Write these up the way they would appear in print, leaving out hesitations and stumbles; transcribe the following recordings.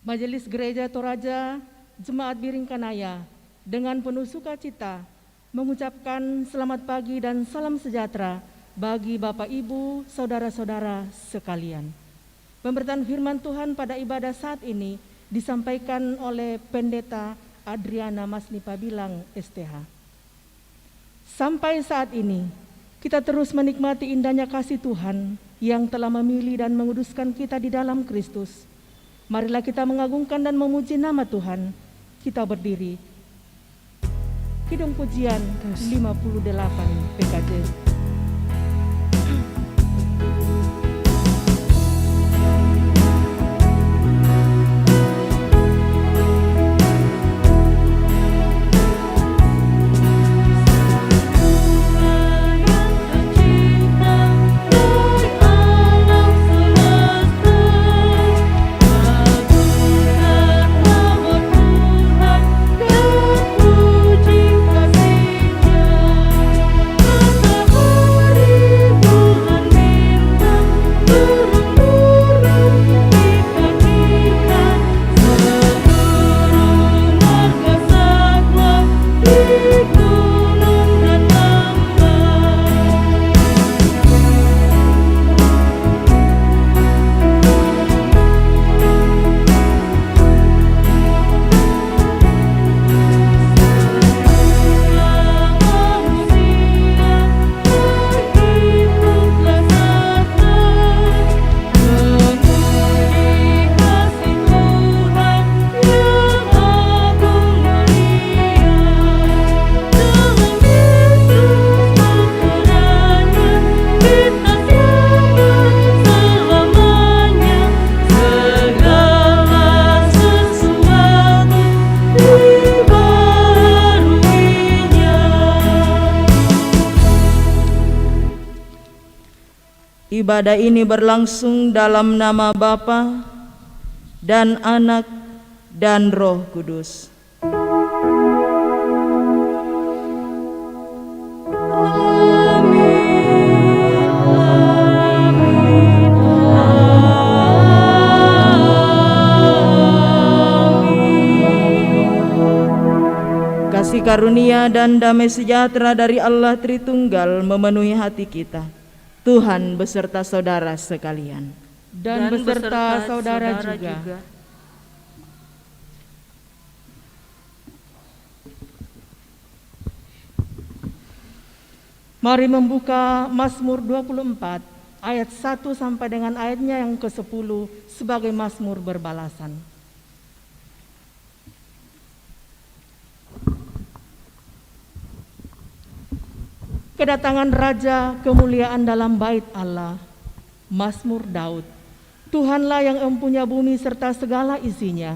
Majelis Gereja Toraja Jemaat Biringkanaya dengan penuh sukacita mengucapkan selamat pagi dan salam sejahtera bagi Bapak Ibu, saudara-saudara sekalian. Pemberitaan firman Tuhan pada ibadah saat ini disampaikan oleh Pendeta Adriana Masnipa Bilang STH. Sampai saat ini kita terus menikmati indahnya kasih Tuhan yang telah memilih dan menguduskan kita di dalam Kristus. Marilah kita mengagungkan dan memuji nama Tuhan. Kita berdiri. Kidung pujian 58 PKJ. Ibadah ini berlangsung dalam nama Bapa dan Anak dan Roh Kudus. Kasih karunia dan damai sejahtera dari Allah Tritunggal memenuhi hati kita. Tuhan beserta saudara sekalian Dan beserta saudara juga. Mari membuka Mazmur 24 ayat 1 sampai dengan ayatnya yang ke-10 sebagai Mazmur berbalasan. Kedatangan Raja kemuliaan dalam bait Allah, Mazmur Daud. Tuhanlah yang empunya bumi serta segala isinya,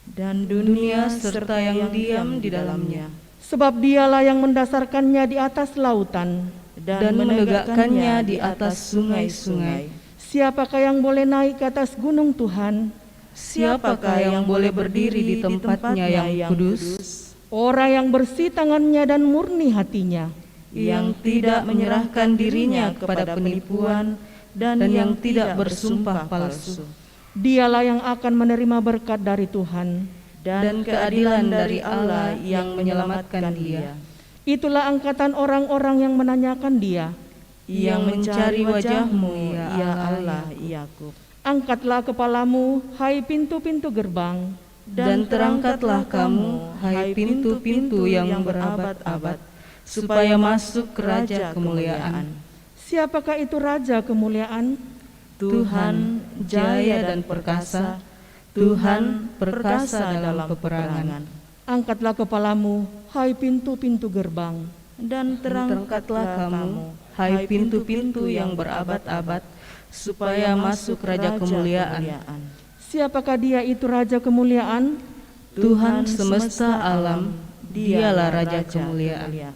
dan dunia serta yang diam di dalamnya. Sebab dialah yang mendasarkannya di atas lautan dan menegakkannya di atas sungai-sungai. Siapakah yang boleh naik ke atas gunung Tuhan? Siapakah yang boleh berdiri di tempatnya yang kudus? Orang yang bersih tangannya dan murni hatinya, yang tidak menyerahkan dirinya kepada penipuan dan yang tidak bersumpah palsu. Dialah yang akan menerima berkat dari Tuhan dan keadilan dari Allah yang menyelamatkan dia. Itulah angkatan orang-orang yang menanyakan dia, yang mencari wajah-Mu, ya Allah, Yakub. Angkatlah kepalamu, hai pintu-pintu gerbang, dan terangkatlah kamu, hai pintu-pintu yang berabad-abad, supaya masuk ke Raja kemuliaan. Siapakah itu Raja kemuliaan? Tuhan jaya dan perkasa, Tuhan perkasa dalam peperangan. Angkatlah kepalamu, hai pintu-pintu gerbang, dan terangkatlah kamu, hai pintu-pintu yang berabad-abad, supaya masuk Raja kemuliaan. Siapakah dia itu Raja kemuliaan? Tuhan semesta alam, dialah Raja kemuliaan. Mulia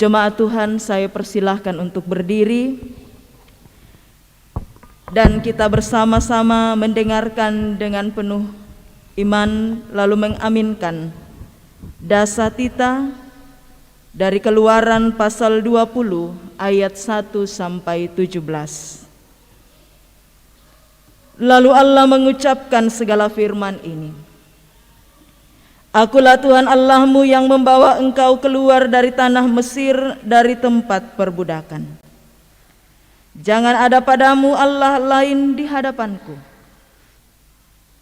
Jemaat Tuhan, saya persilahkan untuk berdiri dan kita bersama-sama mendengarkan dengan penuh iman lalu mengaminkan dasatita dari Keluaran pasal 20 ayat 1 sampai 17. Lalu Allah mengucapkan segala firman ini. Akulah Tuhan Allahmu yang membawa engkau keluar dari tanah Mesir, dari tempat perbudakan. Jangan ada padamu Allah lain di hadapanku.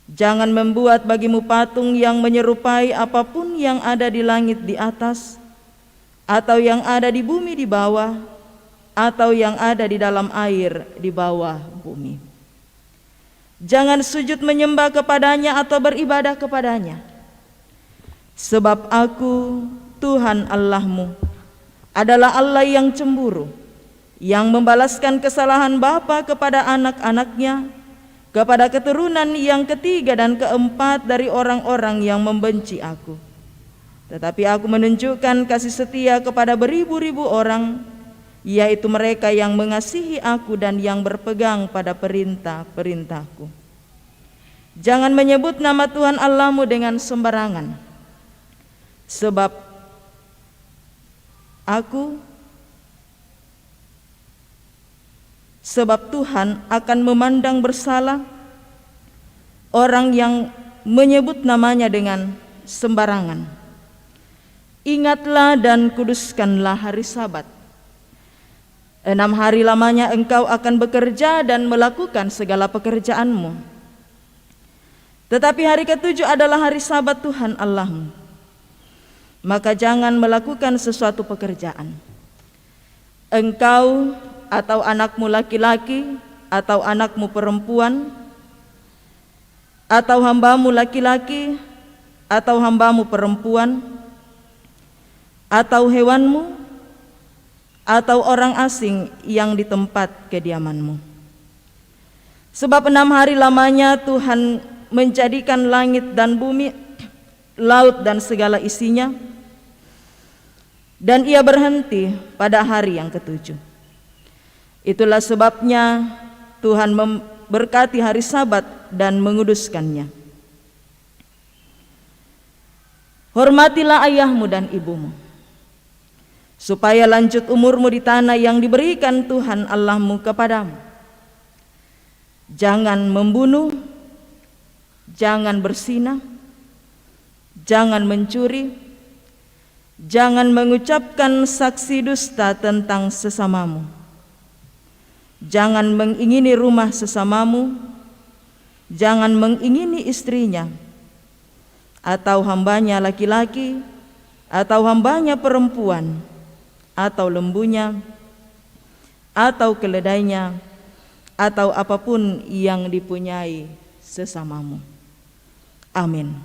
Jangan membuat bagimu patung yang menyerupai apapun yang ada di langit di atas, atau yang ada di bumi di bawah, atau yang ada di dalam air di bawah bumi. Jangan sujud menyembah kepadanya atau beribadah kepadanya. Sebab aku, Tuhan Allahmu, adalah Allah yang cemburu, yang membalaskan kesalahan bapa kepada anak-anaknya, kepada keturunan yang ketiga dan keempat dari orang-orang yang membenci aku. Tetapi aku menunjukkan kasih setia kepada beribu-ribu orang, yaitu mereka yang mengasihi aku dan yang berpegang pada perintah-perintahku. Jangan menyebut nama Tuhan Allahmu dengan sembarangan. Sebab Tuhan akan memandang bersalah orang yang menyebut namanya dengan sembarangan. Ingatlah dan kuduskanlah hari Sabat. 6 hari lamanya engkau akan bekerja dan melakukan segala pekerjaanmu. Tetapi hari ke-7 adalah hari Sabat Tuhan Allahmu. Maka jangan melakukan sesuatu pekerjaan. Engkau atau anakmu laki-laki atau anakmu perempuan atau hambamu laki-laki atau hambamu perempuan atau hewanmu atau orang asing yang di tempat kediamanmu. Sebab 6 hari lamanya Tuhan menjadikan langit dan bumi, laut dan segala isinya, dan ia berhenti pada hari yang ke-7. Itulah sebabnya Tuhan memberkati hari Sabat dan menguduskannya. Hormatilah ayahmu dan ibumu, supaya lanjut umurmu di tanah yang diberikan Tuhan Allahmu kepadamu. Jangan membunuh, jangan berzinah, jangan mencuri, jangan mengucapkan saksi dusta tentang sesamamu. Jangan mengingini rumah sesamamu, jangan mengingini istrinya, atau hambanya laki-laki, atau hambanya perempuan, atau lembunya, atau keledainya, atau apapun yang dipunyai sesamamu. Amin.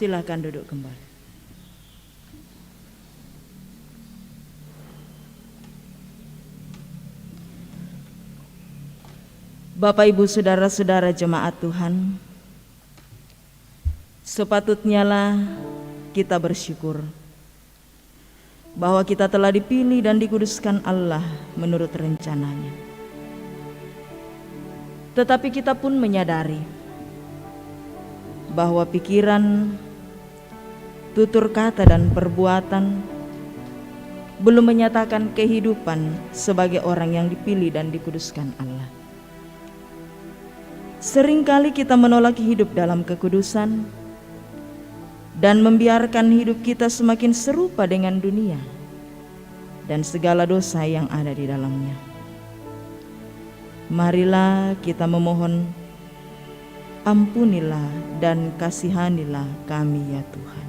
Silakan duduk kembali. Bapak, Ibu, Saudara-saudara jemaat Tuhan, sepatutnya lah kita bersyukur bahwa kita telah dipilih dan dikuduskan Allah menurut rencananya. Tetapi kita pun menyadari bahwa pikiran, tutur kata, dan perbuatan belum menyatakan kehidupan sebagai orang yang dipilih dan dikuduskan Allah. Seringkali kita menolak hidup dalam kekudusan dan membiarkan hidup kita semakin serupa dengan dunia dan segala dosa yang ada di dalamnya. Marilah kita memohon, ampunilah dan kasihanilah kami ya Tuhan.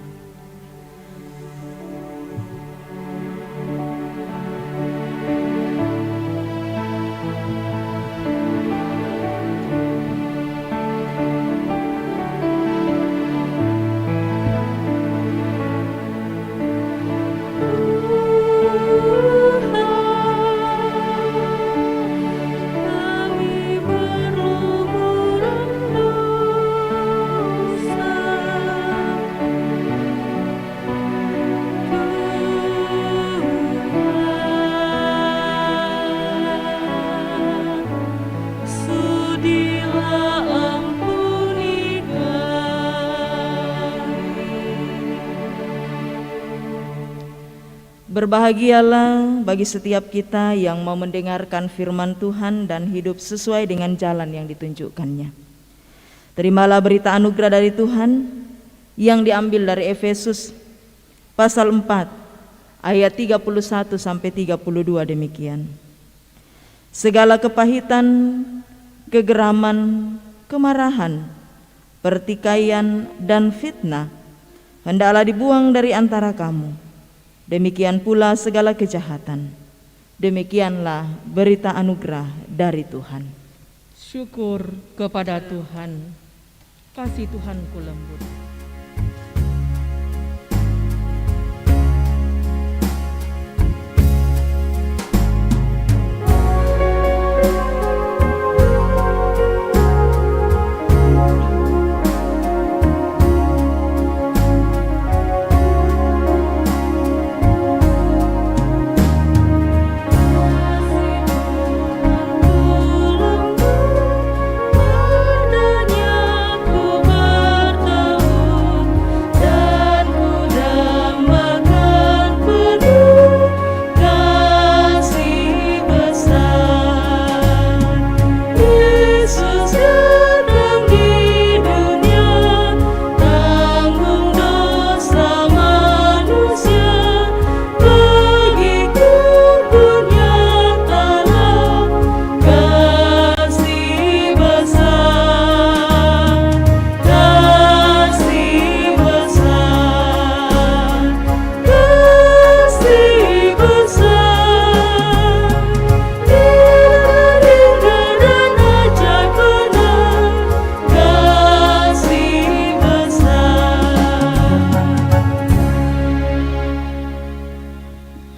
Berbahagialah bagi setiap kita yang mau mendengarkan firman Tuhan dan hidup sesuai dengan jalan yang ditunjukkannya. Terimalah berita anugerah dari Tuhan yang diambil dari Efesus pasal 4 ayat 31 sampai 32 demikian. Segala kepahitan, kegeraman, kemarahan, pertikaian, dan fitnah hendaklah dibuang dari antara kamu. Demikian pula segala kejahatan. Demikianlah berita anugerah dari Tuhan. Syukur kepada Tuhan. Kasih Tuhanku lembut.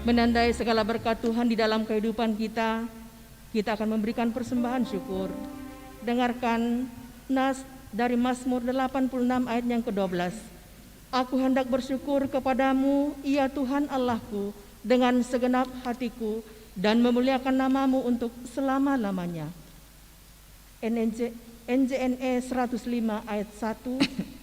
Menandai segala berkat Tuhan di dalam kehidupan kita, kita akan memberikan persembahan syukur. Dengarkan nas dari Mazmur 86 ayat yang ke-12. Aku hendak bersyukur kepadamu, ya Tuhan Allahku, dengan segenap hatiku dan memuliakan namamu untuk selama-lamanya. NJNE 105 ayat 1.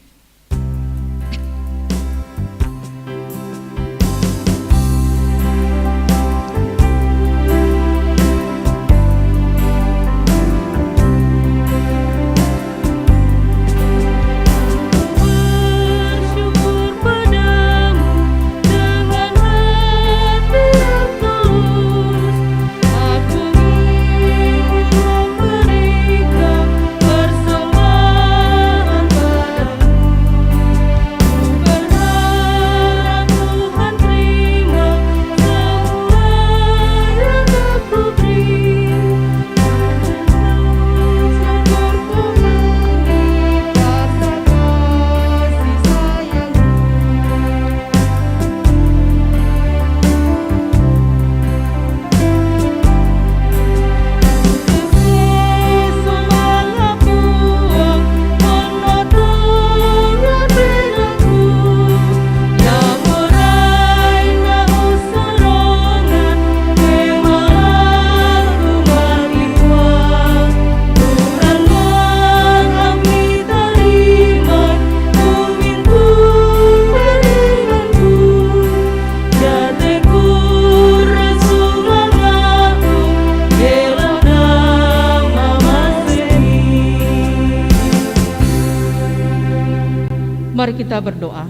kita berdoa.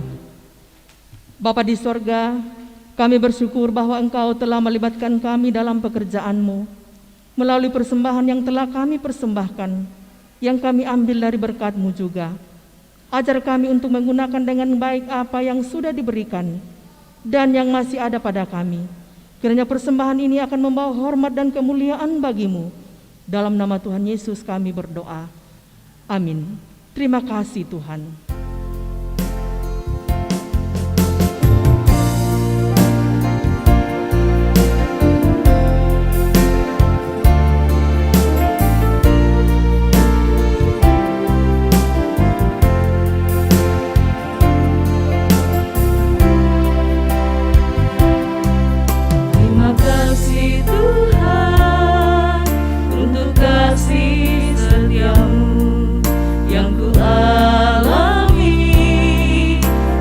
Bapa di sorga, kami bersyukur bahwa Engkau telah melibatkan kami dalam pekerjaan-Mu melalui persembahan yang telah kami persembahkan, yang kami ambil dari berkat-Mu juga. Ajar kami untuk menggunakan dengan baik apa yang sudah diberikan dan yang masih ada pada kami. Kiranya persembahan ini akan membawa hormat dan kemuliaan bagi-Mu. Dalam nama Tuhan Yesus kami berdoa. Amin. Terima kasih Tuhan. Terima kasih Tuhan untuk kasih setia-Mu yang ku alami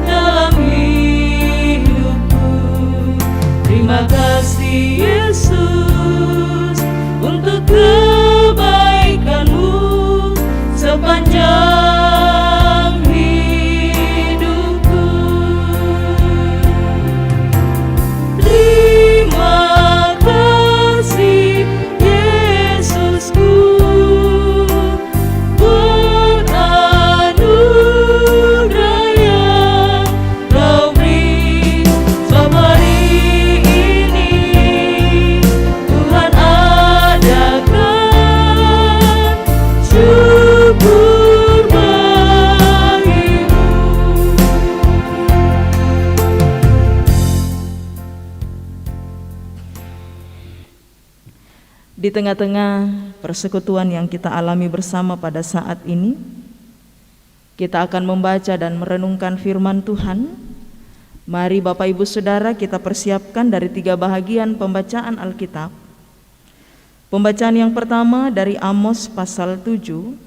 dalam hidupku. Terima kasih Yesus untuk kebaikan-Mu sepanjang hidupku. Terima kasih Yesusku buat anugerah yang Kau beri. Sebab hari ini Tuhan adakan syukur bagimu. Di tengah-tengah persekutuan yang kita alami bersama pada saat ini, kita akan membaca dan merenungkan firman Tuhan. Mari Bapak Ibu Saudara kita persiapkan dari 3 bahagian pembacaan Alkitab. Pembacaan yang pertama dari Amos pasal 7,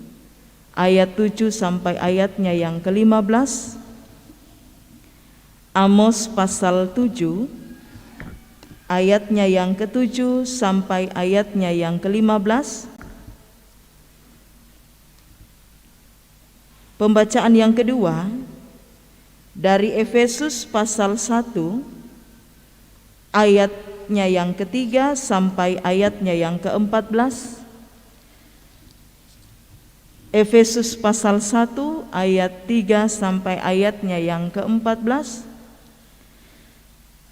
ayat 7 sampai ayatnya yang ke-15. Amos pasal 7, ayatnya yang ke-7 sampai ayatnya yang ke-15. Pembacaan yang kedua dari Efesus pasal 1, ayatnya yang ke-3 sampai ayatnya yang ke-14. Efesus pasal 1 ayat 3 sampai ayatnya yang ke-14.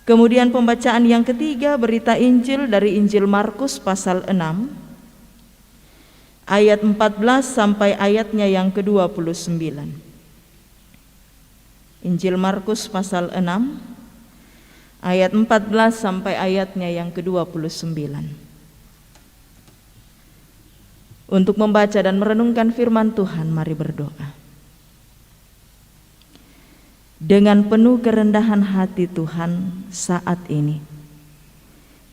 Kemudian pembacaan yang ketiga berita Injil dari Injil Markus pasal 6 ayat 14 sampai ayatnya yang ke-29. Injil Markus pasal 6 ayat 14 sampai ayatnya yang ke-29. Untuk membaca dan merenungkan firman Tuhan, mari berdoa. Dengan penuh kerendahan hati Tuhan, saat ini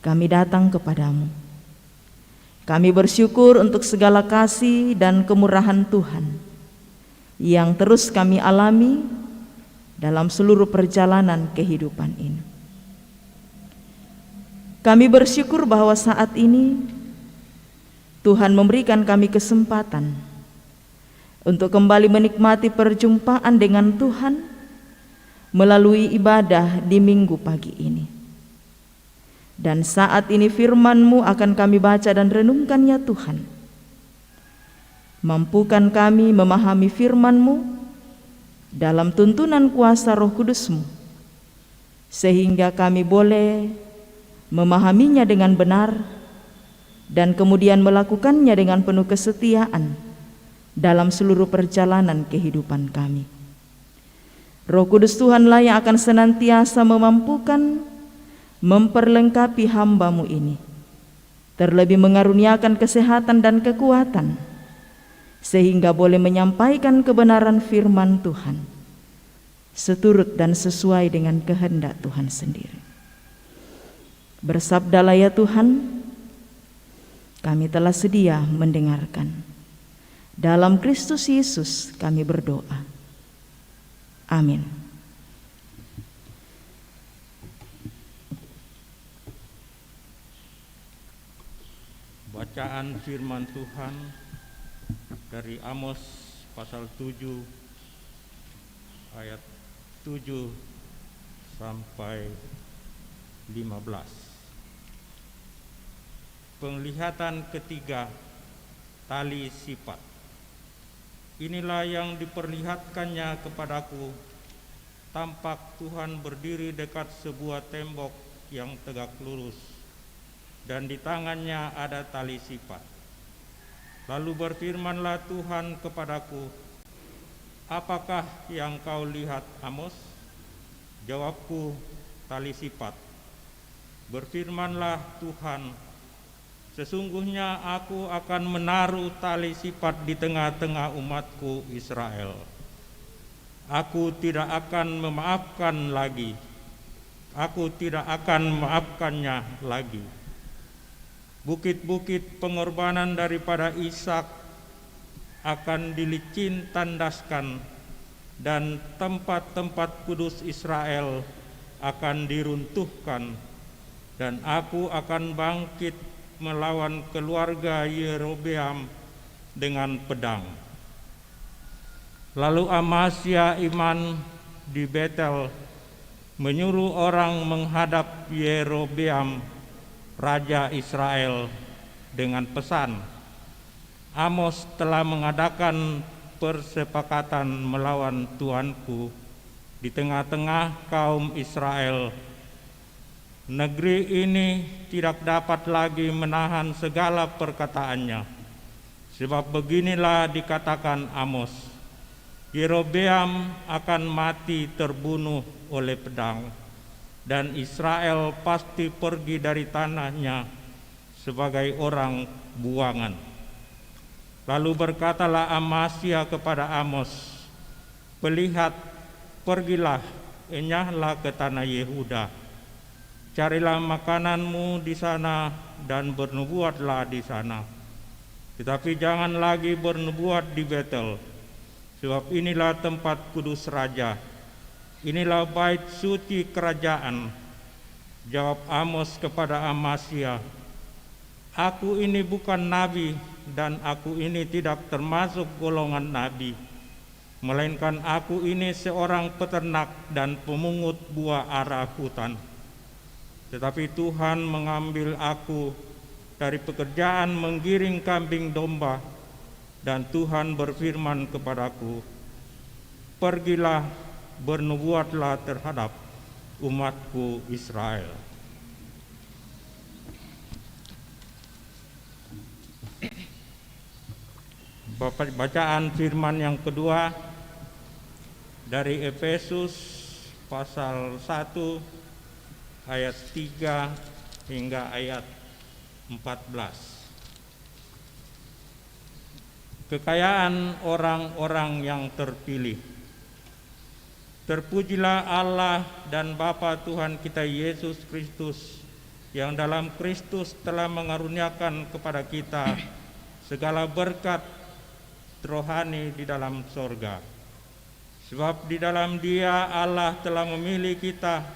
kami datang kepadamu. Kami bersyukur untuk segala kasih dan kemurahan Tuhan yang terus kami alami dalam seluruh perjalanan kehidupan ini. Kami bersyukur bahwa saat ini Tuhan memberikan kami kesempatan untuk kembali menikmati perjumpaan dengan Tuhan melalui ibadah di minggu pagi ini. Dan saat ini firman-Mu akan kami baca dan renungkan ya Tuhan. Mampukan kami memahami firman-Mu dalam tuntunan kuasa Roh Kudus-Mu, sehingga kami boleh memahaminya dengan benar dan kemudian melakukannya dengan penuh kesetiaan dalam seluruh perjalanan kehidupan kami. Roh Kudus Tuhanlah yang akan senantiasa memampukan, memperlengkapi hamba-Mu ini, terlebih mengaruniakan kesehatan dan kekuatan, sehingga boleh menyampaikan kebenaran firman Tuhan, seturut dan sesuai dengan kehendak Tuhan sendiri. Bersabdalah ya Tuhan, kami telah sedia mendengarkan. Dalam Kristus Yesus kami berdoa. Amin. Bacaan firman Tuhan dari Amos pasal 7 ayat 7 sampai 15. Penglihatan ketiga, tali sifat. Inilah yang diperlihatkannya kepadaku. Tampak Tuhan berdiri dekat sebuah tembok yang tegak lurus, dan di tangannya ada tali sifat. Lalu berfirmanlah Tuhan kepadaku, apakah yang kau lihat, Amos? Jawabku, tali sifat. Berfirmanlah Tuhan, sesungguhnya aku akan menaruh tali sifat di tengah-tengah umatku Israel. Aku tidak akan memaafkan lagi. Aku tidak akan memaafkannya lagi. Bukit-bukit pengorbanan daripada Ishak akan dilicin tandaskan, dan tempat-tempat kudus Israel akan diruntuhkan, dan aku akan bangkit melawan keluarga Yerobeam dengan pedang. Lalu Amasya imam di Betel menyuruh orang menghadap Yerobeam raja Israel dengan pesan, Amos telah mengadakan persepakatan melawan tuanku di tengah-tengah kaum Israel. Negeri ini tidak dapat lagi menahan segala perkataannya, sebab beginilah dikatakan Amos, Yerobeam akan mati terbunuh oleh pedang, dan Israel pasti pergi dari tanahnya sebagai orang buangan. Lalu berkatalah Amasya kepada Amos, "Pelihat, pergilah, enyahlah ke tanah Yehuda, carilah makananmu di sana dan bernubuatlah di sana. Tetapi jangan lagi bernubuat di Betel, sebab inilah tempat kudus raja, inilah bait suci kerajaan." Jawab Amos kepada Amasya, "Aku ini bukan nabi, dan aku ini tidak termasuk golongan nabi, melainkan aku ini seorang peternak dan pemungut buah ara hutan. Tetapi Tuhan mengambil aku dari pekerjaan menggiring kambing domba, dan Tuhan berfirman kepadaku, pergilah, bernubuatlah terhadap umatku Israel." Bacaan firman yang kedua dari Efesus pasal 1 ayat 3 hingga ayat 14. Kekayaan orang-orang yang terpilih. Terpujilah Allah dan Bapa Tuhan kita Yesus Kristus, yang dalam Kristus telah mengaruniakan kepada kita segala berkat rohani di dalam sorga. Sebab di dalam Dia Allah telah memilih kita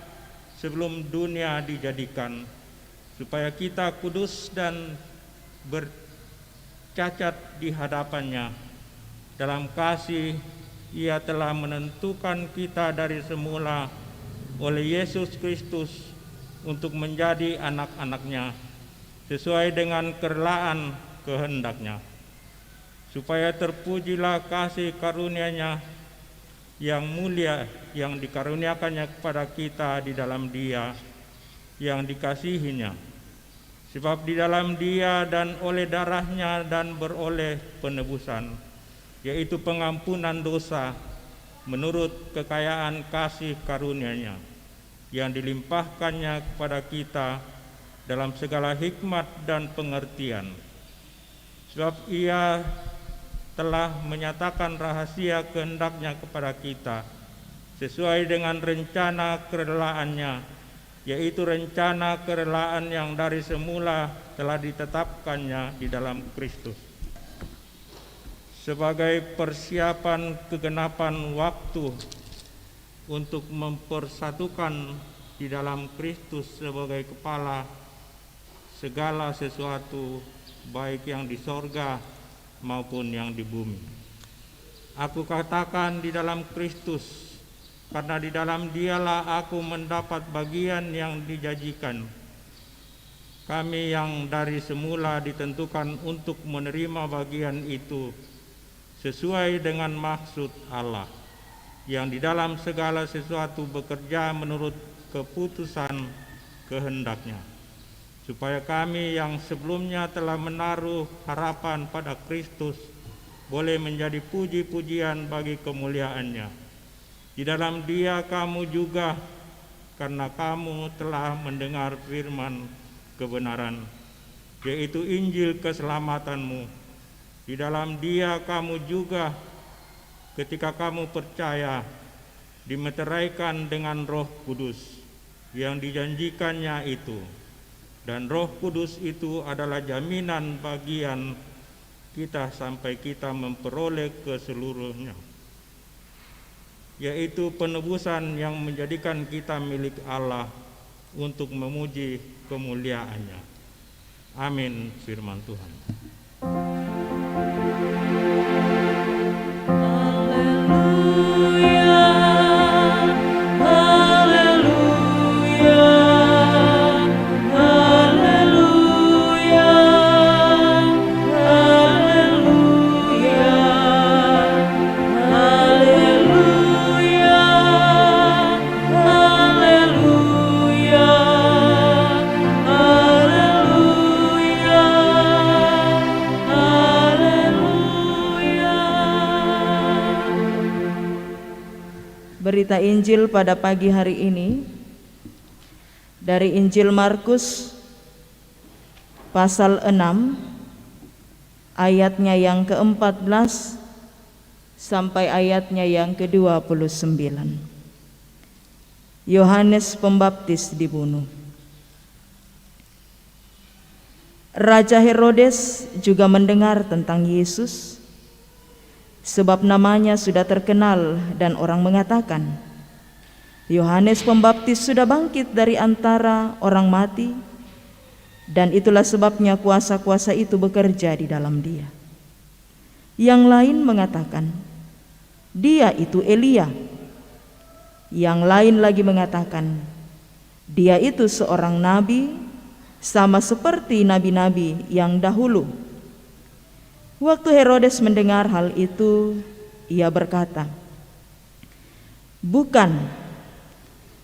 sebelum dunia dijadikan, supaya kita kudus dan bercacat di hadapannya. Dalam kasih Ia telah menentukan kita dari semula oleh Yesus Kristus untuk menjadi anak-anak-Nya sesuai dengan kerelaan kehendak-Nya, supaya terpujilah kasih karunia-Nya yang mulia yang dikaruniakannya kepada kita di dalam Dia yang dikasihinya. Sebab di dalam Dia dan oleh darah-Nya dan beroleh penebusan, yaitu pengampunan dosa menurut kekayaan kasih karunia-Nya yang dilimpahkannya kepada kita dalam segala hikmat dan pengertian. Sebab Ia telah menyatakan rahasia kehendak-Nya kepada kita sesuai dengan rencana kerelaan-Nya, yaitu rencana kerelaan yang dari semula telah ditetapkannya di dalam Kristus, sebagai persiapan kegenapan waktu untuk mempersatukan di dalam Kristus sebagai kepala segala sesuatu, baik yang di sorga maupun yang di bumi. Aku katakan di dalam Kristus, karena di dalam Dialah aku mendapat bagian yang dijanjikan. Kami yang dari semula ditentukan untuk menerima bagian itu sesuai dengan maksud Allah, yang di dalam segala sesuatu bekerja menurut keputusan kehendak-Nya, supaya kami yang sebelumnya telah menaruh harapan pada Kristus boleh menjadi puji-pujian bagi kemuliaan-Nya. Di dalam Dia kamu juga, karena kamu telah mendengar firman kebenaran, yaitu Injil keselamatan-Mu. Di dalam Dia kamu juga, ketika kamu percaya, dimeteraikan dengan Roh Kudus yang dijanjikannya itu. Dan Roh Kudus itu adalah jaminan bagian kita sampai kita memperoleh keseluruhannya, yaitu penebusan yang menjadikan kita milik Allah untuk memuji kemuliaan-Nya. Amin. Firman Tuhan. Berita Injil pada pagi hari ini dari Injil Markus pasal 6 ayatnya yang ke-14 sampai ayatnya yang ke-29. Yohanes Pembaptis dibunuh. Raja Herodes juga mendengar tentang Yesus, sebab namanya sudah terkenal dan orang mengatakan, Yohanes Pembaptis sudah bangkit dari antara orang mati, dan itulah sebabnya kuasa-kuasa itu bekerja di dalam dia. Yang lain mengatakan, dia itu Elia. Yang lain lagi mengatakan, dia itu seorang nabi, sama seperti nabi-nabi yang dahulu. Waktu Herodes mendengar hal itu, ia berkata, bukan,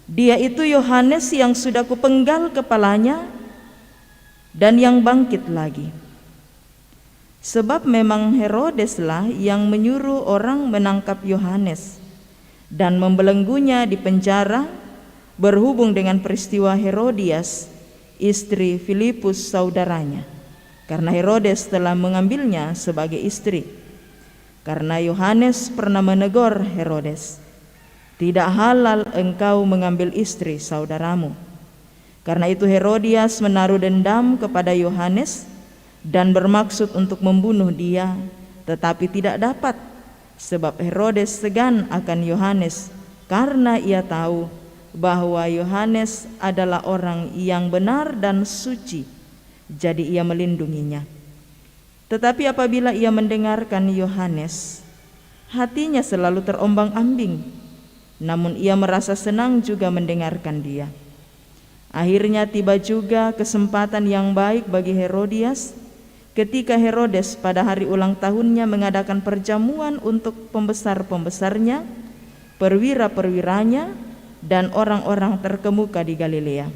dia itu Yohanes yang sudah kupenggal kepalanya dan yang bangkit lagi. Sebab memang Herodeslah yang menyuruh orang menangkap Yohanes dan membelenggunya di penjara berhubung dengan peristiwa Herodias, istri Filipus saudaranya, karena Herodes telah mengambilnya sebagai istri. Karena Yohanes pernah menegur Herodes, tidak halal engkau mengambil istri saudaramu. Karena itu Herodias menaruh dendam kepada Yohanes dan bermaksud untuk membunuh dia, tetapi tidak dapat, sebab Herodes segan akan Yohanes karena ia tahu bahwa Yohanes adalah orang yang benar dan suci. Jadi ia melindunginya. Tetapi apabila ia mendengarkan Yohanes, hatinya selalu terombang-ambing, namun ia merasa senang juga mendengarkan dia. Akhirnya tiba juga kesempatan yang baik bagi Herodias ketika Herodes pada hari ulang tahunnya mengadakan perjamuan untuk pembesar-pembesarnya, perwira-perwiranya, dan orang-orang terkemuka di Galilea.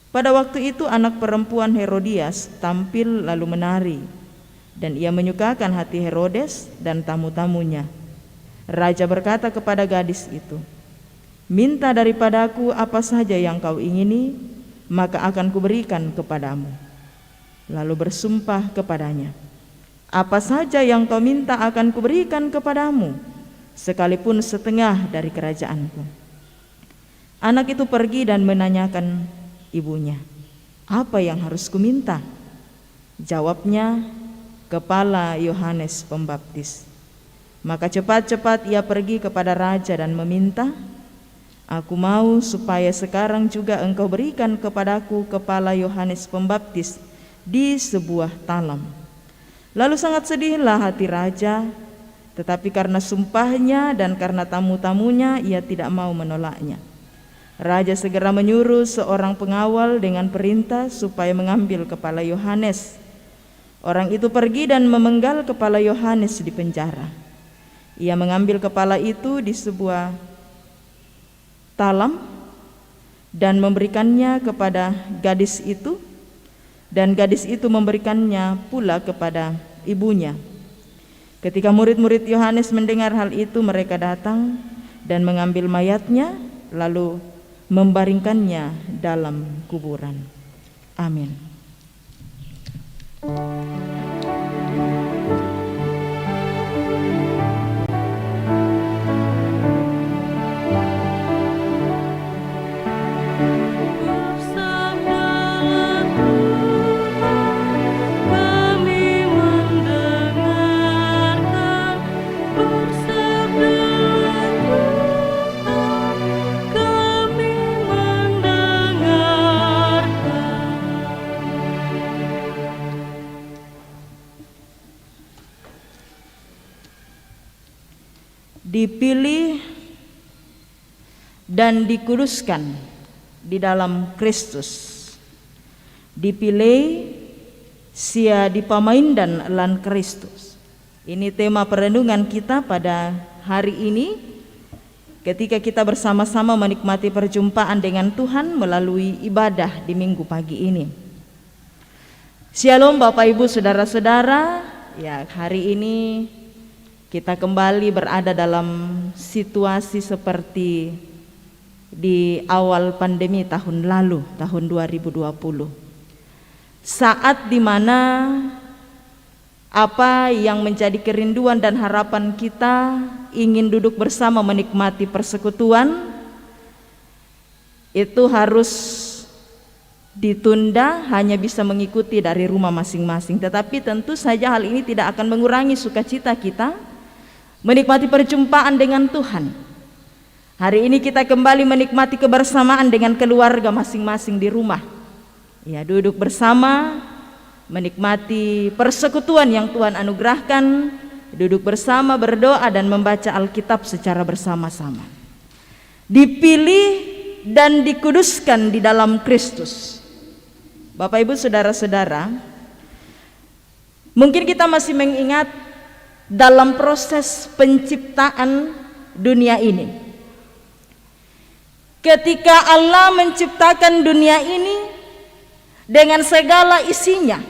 Pada waktu itu anak perempuan Herodias tampil lalu menari, dan ia menyukakan hati Herodes dan tamu-tamunya. Raja berkata kepada gadis itu, minta daripadaku apa saja yang kau ingini, maka akan kuberikan kepadamu. Lalu bersumpah kepadanya, apa saja yang kau minta akan kuberikan kepadamu, sekalipun setengah dari kerajaanku. Anak itu pergi dan menanyakan ibunya, apa yang harus kuminta? Jawabnya, kepala Yohanes Pembaptis. Maka cepat-cepat ia pergi kepada raja dan meminta, aku mau supaya sekarang juga engkau berikan kepadaku kepala Yohanes Pembaptis di sebuah talam. Lalu sangat sedihlah hati raja, Tetapi karena sumpahnya dan karena tamu-tamunya, ia tidak mau menolaknya. Raja segera menyuruh seorang pengawal dengan perintah supaya mengambil kepala Yohanes. Orang itu pergi dan memenggal kepala Yohanes di penjara. Ia mengambil kepala itu di sebuah talam dan memberikannya kepada gadis itu, dan gadis itu memberikannya pula kepada ibunya. Ketika murid-murid Yohanes mendengar hal itu, mereka datang dan mengambil mayatnya lalu membaringkannya dalam kuburan. Amin. Dipilih dan dikuduskan di dalam Kristus. Dipilih sia dipamaindan lan Kristus. Ini tema perenungan kita pada hari ini, ketika kita bersama-sama menikmati perjumpaan dengan Tuhan melalui ibadah di minggu pagi ini. Shalom Bapak Ibu Saudara-saudara. Ya, hari ini kita kembali berada dalam situasi seperti di awal pandemi tahun lalu, tahun 2020. Saat dimana apa yang menjadi kerinduan dan harapan kita, ingin duduk bersama menikmati persekutuan, itu harus ditunda, hanya bisa mengikuti dari rumah masing-masing. Tetapi tentu saja hal ini tidak akan mengurangi sukacita kita menikmati perjumpaan dengan Tuhan. Hari ini kita kembali menikmati kebersamaan dengan keluarga masing-masing di rumah. Ya, duduk bersama, menikmati persekutuan yang Tuhan anugerahkan, duduk bersama, berdoa dan membaca Alkitab secara bersama-sama. Dipilih dan dikuduskan di dalam Kristus. Bapak Ibu Saudara-saudara, mungkin kita masih mengingat dalam proses penciptaan dunia ini. Ketika Allah menciptakan dunia ini dengan segala isinya,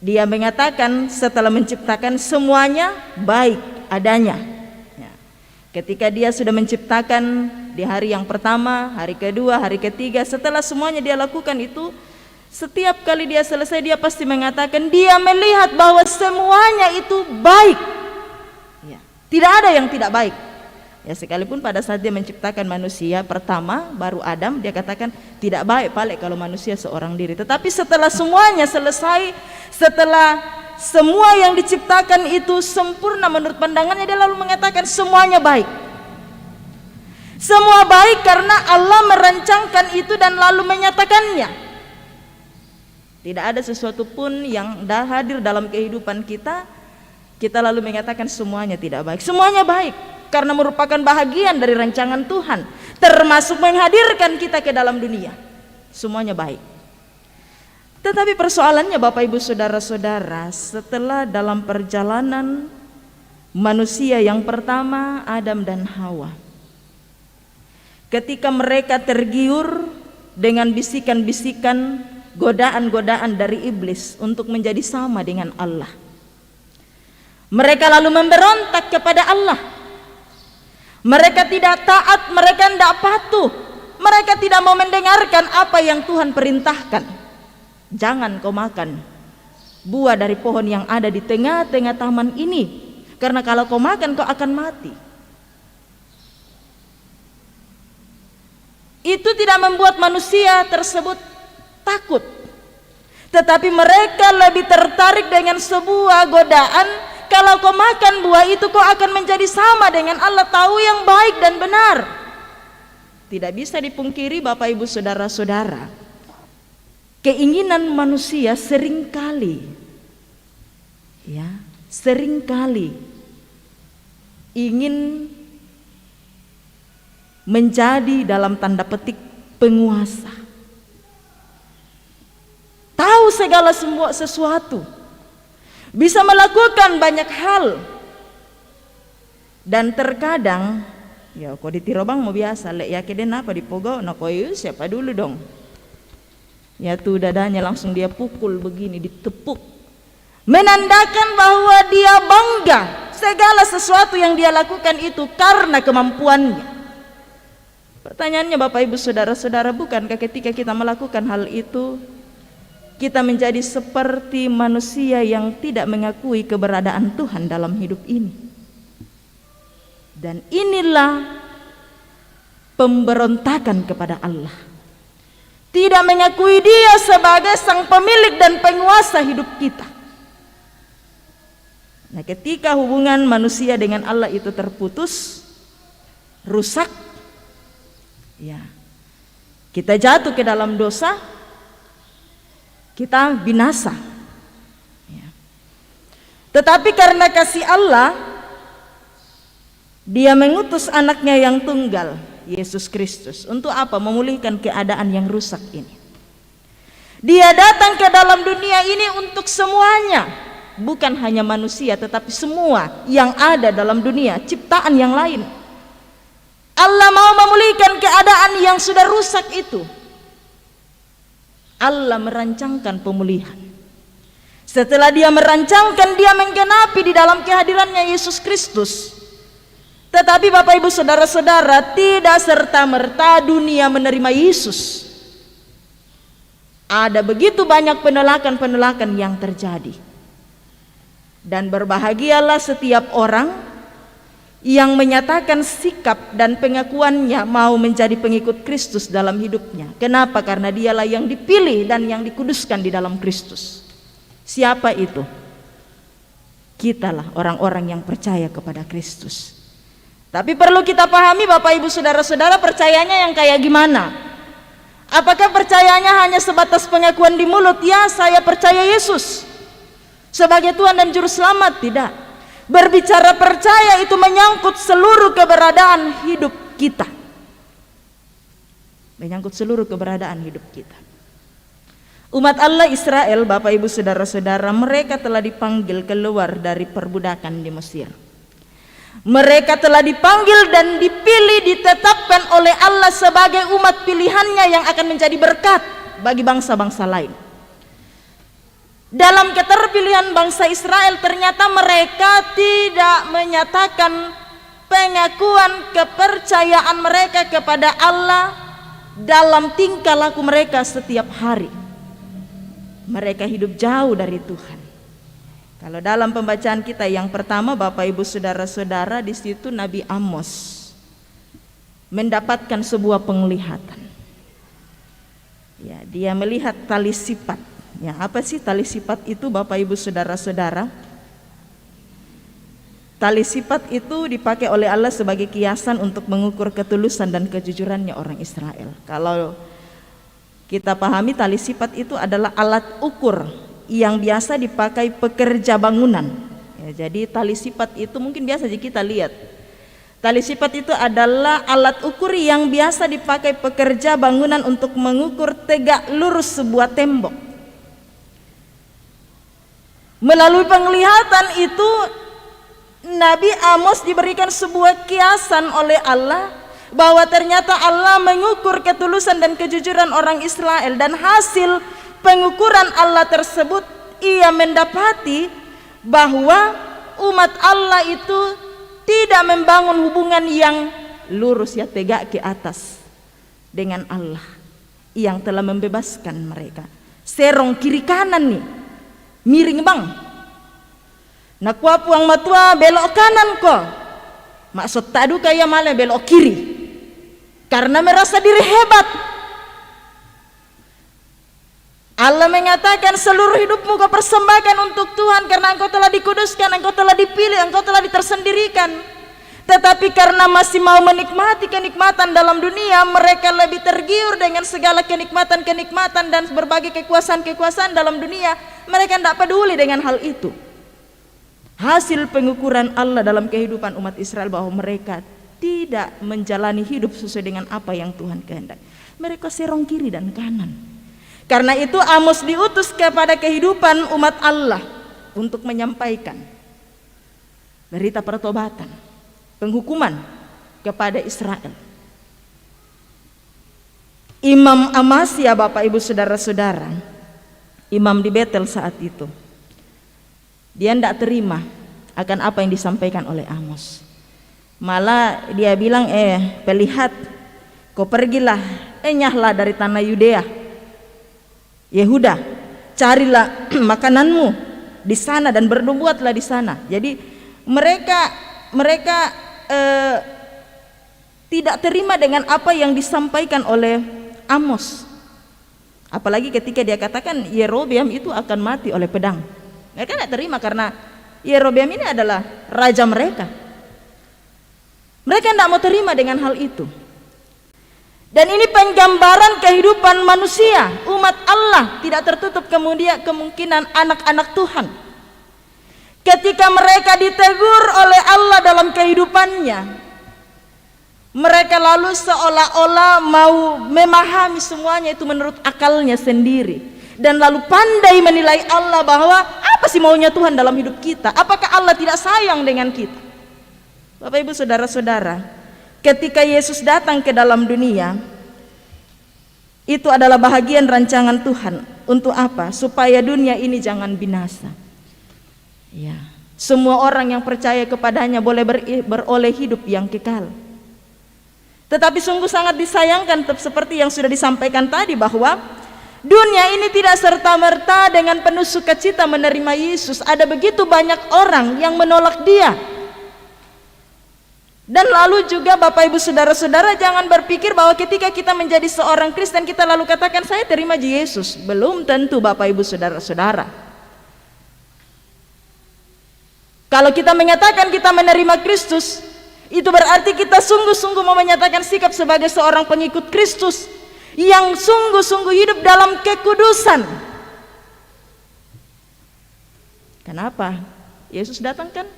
Dia mengatakan setelah menciptakan semuanya baik adanya. Ya. Ketika Dia sudah menciptakan di hari yang pertama, hari kedua, hari ketiga, setelah semuanya Dia lakukan itu, setiap kali Dia selesai, Dia pasti mengatakan Dia melihat bahwa semuanya itu baik. Ya, tidak ada yang tidak baik. Ya, sekalipun pada saat Dia menciptakan manusia pertama, baru Adam, Dia katakan tidak baik paling kalau manusia seorang diri. Tetapi setelah semuanya selesai, setelah semua yang diciptakan itu sempurna menurut pandangannya, Dia lalu mengatakan semuanya baik. Semua baik karena Allah merancangkan itu dan lalu menyatakannya. Tidak ada sesuatu pun yang hadir dalam kehidupan kita, kita lalu mengatakan semuanya tidak baik. Semuanya baik karena merupakan bahagian dari rancangan Tuhan, termasuk menghadirkan kita ke dalam dunia. Semuanya baik. Tetapi persoalannya Bapak Ibu Saudara-saudara, setelah dalam perjalanan manusia yang pertama, Adam dan Hawa, ketika mereka tergiur dengan bisikan-bisikan, godaan-godaan dari iblis untuk menjadi sama dengan Allah, mereka lalu memberontak kepada Allah. Mereka tidak taat, mereka tidak patuh, mereka tidak mau mendengarkan apa yang Tuhan perintahkan. Jangan kau makan buah dari pohon yang ada di tengah-tengah taman ini, karena kalau kau makan kau akan mati. Itu tidak membuat manusia tersebut takut, tetapi mereka lebih tertarik dengan sebuah godaan. Kalau kau makan buah itu, kau akan menjadi sama dengan Allah, tahu yang baik dan benar. Tidak bisa dipungkiri Bapak Ibu Saudara-saudara, keinginan manusia seringkali ya seringkali ingin menjadi dalam tanda petik penguasa, tahu segala sesuatu, bisa melakukan banyak hal, dan terkadang ya kok ditirobang mau biasa lek ya keden apa dipogo nah koy siapa dulu dong ya tuh dadanya langsung dia pukul begini, ditepuk, menandakan bahwa dia bangga segala sesuatu yang dia lakukan itu karena kemampuannya. Pertanyaannya Bapak Ibu Saudara-saudara, bukankah ketika kita melakukan hal itu kita menjadi seperti manusia yang tidak mengakui keberadaan Tuhan dalam hidup ini? Dan inilah pemberontakan kepada Allah, tidak mengakui Dia sebagai sang pemilik dan penguasa hidup kita. Nah, ketika hubungan manusia dengan Allah itu terputus, rusak, ya, kita jatuh ke dalam dosa, kita binasa. Ya. Tetapi karena kasih Allah, Dia mengutus anaknya yang tunggal, Yesus Kristus. Untuk apa? Memulihkan keadaan yang rusak ini. Dia datang ke dalam dunia ini untuk semuanya, bukan hanya manusia tetapi semua yang ada dalam dunia, ciptaan yang lain. Allah mau memulihkan keadaan yang sudah rusak itu. Allah merancangkan pemulihan. Setelah Dia merancangkan, Dia menggenapi di dalam kehadirannya Yesus Kristus. Tetapi Bapak Ibu Saudara-saudara, tidak serta-merta dunia menerima Yesus. Ada begitu banyak penolakan-penolakan yang terjadi. Dan berbahagialah setiap orang yang menyatakan sikap dan pengakuannya mau menjadi pengikut Kristus dalam hidupnya. Kenapa? Karena dialah yang dipilih dan yang dikuduskan di dalam Kristus. Siapa itu? Kitalah orang-orang yang percaya kepada Kristus. Tapi perlu kita pahami Bapak Ibu Saudara-saudara, percayanya yang kayak gimana? Apakah percayanya hanya sebatas pengakuan di mulut? Ya, saya percaya Yesus sebagai Tuhan dan Juru Selamat. Tidak. Berbicara percaya itu menyangkut seluruh keberadaan hidup kita. Menyangkut seluruh keberadaan hidup kita. Umat Allah Israel, Bapak Ibu Saudara-saudara, mereka telah dipanggil keluar dari perbudakan di Mesir. Mereka telah dipanggil dan dipilih, ditetapkan oleh Allah sebagai umat pilihannya yang akan menjadi berkat bagi bangsa-bangsa lain. Dalam keterpilihan bangsa Israel, ternyata mereka tidak menyatakan pengakuan kepercayaan mereka kepada Allah dalam tingkah laku mereka setiap hari. Mereka hidup jauh dari Tuhan. Kalau dalam pembacaan kita yang pertama, Bapak Ibu Saudara-saudara, di situ Nabi Amos mendapatkan sebuah penglihatan. Ya, dia melihat tali sifat. Ya, apa sih tali sifat itu, Bapak Ibu Saudara-saudara? Tali sifat itu dipakai oleh Allah sebagai kiasan untuk mengukur ketulusan dan kejujurannya orang Israel. Kalau kita pahami, tali sifat itu adalah alat ukur yang biasa dipakai pekerja bangunan. Ya, jadi tali sifat itu mungkin biasa kita lihat. Tali sifat itu adalah alat ukur yang biasa dipakai pekerja bangunan untuk mengukur tegak lurus sebuah tembok. Melalui penglihatan itu, Nabi Amos diberikan sebuah kiasan oleh Allah bahwa ternyata Allah mengukur ketulusan dan kejujuran orang Israel, dan hasil pengukuran Allah tersebut ia mendapati bahwa umat Allah itu tidak membangun hubungan yang lurus, ya, tegak ke atas dengan Allah yang telah membebaskan mereka. Serong kiri kanan nih, miring bang. Nak puang matua belok kanan kok. Maksud tadu kaya malah belok kiri. Karena merasa diri hebat. Allah mengatakan seluruh hidupmu kau persembahkan untuk Tuhan karena engkau telah dikuduskan, engkau telah dipilih, engkau telah ditersendirikan. Tetapi karena masih mau menikmati kenikmatan dalam dunia, mereka lebih tergiur dengan segala kenikmatan-kenikmatan dan berbagai kekuasaan-kekuasaan dalam dunia. Mereka tidak peduli dengan hal itu. hasil pengukuran Allah dalam kehidupan umat Israel bahwa mereka tidak menjalani hidup sesuai dengan apa yang Tuhan kehendaki. Mereka serong kiri dan kanan. Karena itu Amos diutus kepada kehidupan umat Allah untuk menyampaikan berita pertobatan, penghukuman kepada Israel. Imam Amasya, Bapak Ibu Saudara-saudara, imam di Betel saat itu, dia tidak terima akan apa yang disampaikan oleh Amos. Malah dia bilang, pelihat, kau pergilah, enyahlah dari tanah Yudea, Yehuda, carilah makananmu di sana dan bernubuatlah di sana. Jadi mereka tidak terima dengan apa yang disampaikan oleh Amos. Apalagi ketika dia katakan Yerobeam itu akan mati oleh pedang. Mereka tidak terima karena Yerobeam ini adalah raja mereka. Mereka tidak mau terima dengan hal itu. Dan ini penggambaran kehidupan manusia, umat Allah, tidak tertutup kemudian kemungkinan anak-anak Tuhan. Ketika mereka ditegur oleh Allah dalam kehidupannya, mereka lalu seolah-olah mau memahami semuanya itu menurut akalnya sendiri, dan lalu pandai menilai Allah bahwa apa sih maunya Tuhan dalam hidup kita? Apakah Allah tidak sayang dengan kita? Bapak Ibu Saudara-saudara, ketika Yesus datang ke dalam dunia, itu adalah bahagian rancangan Tuhan. Untuk apa? Supaya dunia ini jangan binasa. Ya, semua orang yang percaya kepadanya boleh beroleh hidup yang kekal. Tetapi sungguh sangat disayangkan, seperti yang sudah disampaikan tadi, bahwa dunia ini tidak serta-merta dengan penuh sukacita menerima Yesus. Ada begitu banyak orang yang menolak Dia. Dan lalu juga Bapak Ibu Saudara-saudara, jangan berpikir bahwa ketika kita menjadi seorang Kristen kita lalu katakan saya terima Yesus. Belum tentu Bapak Ibu Saudara-saudara. Kalau kita menyatakan kita menerima Kristus, itu berarti kita sungguh-sungguh mau menyatakan sikap sebagai seorang pengikut Kristus yang sungguh-sungguh hidup dalam kekudusan. Kenapa? Yesus datang kan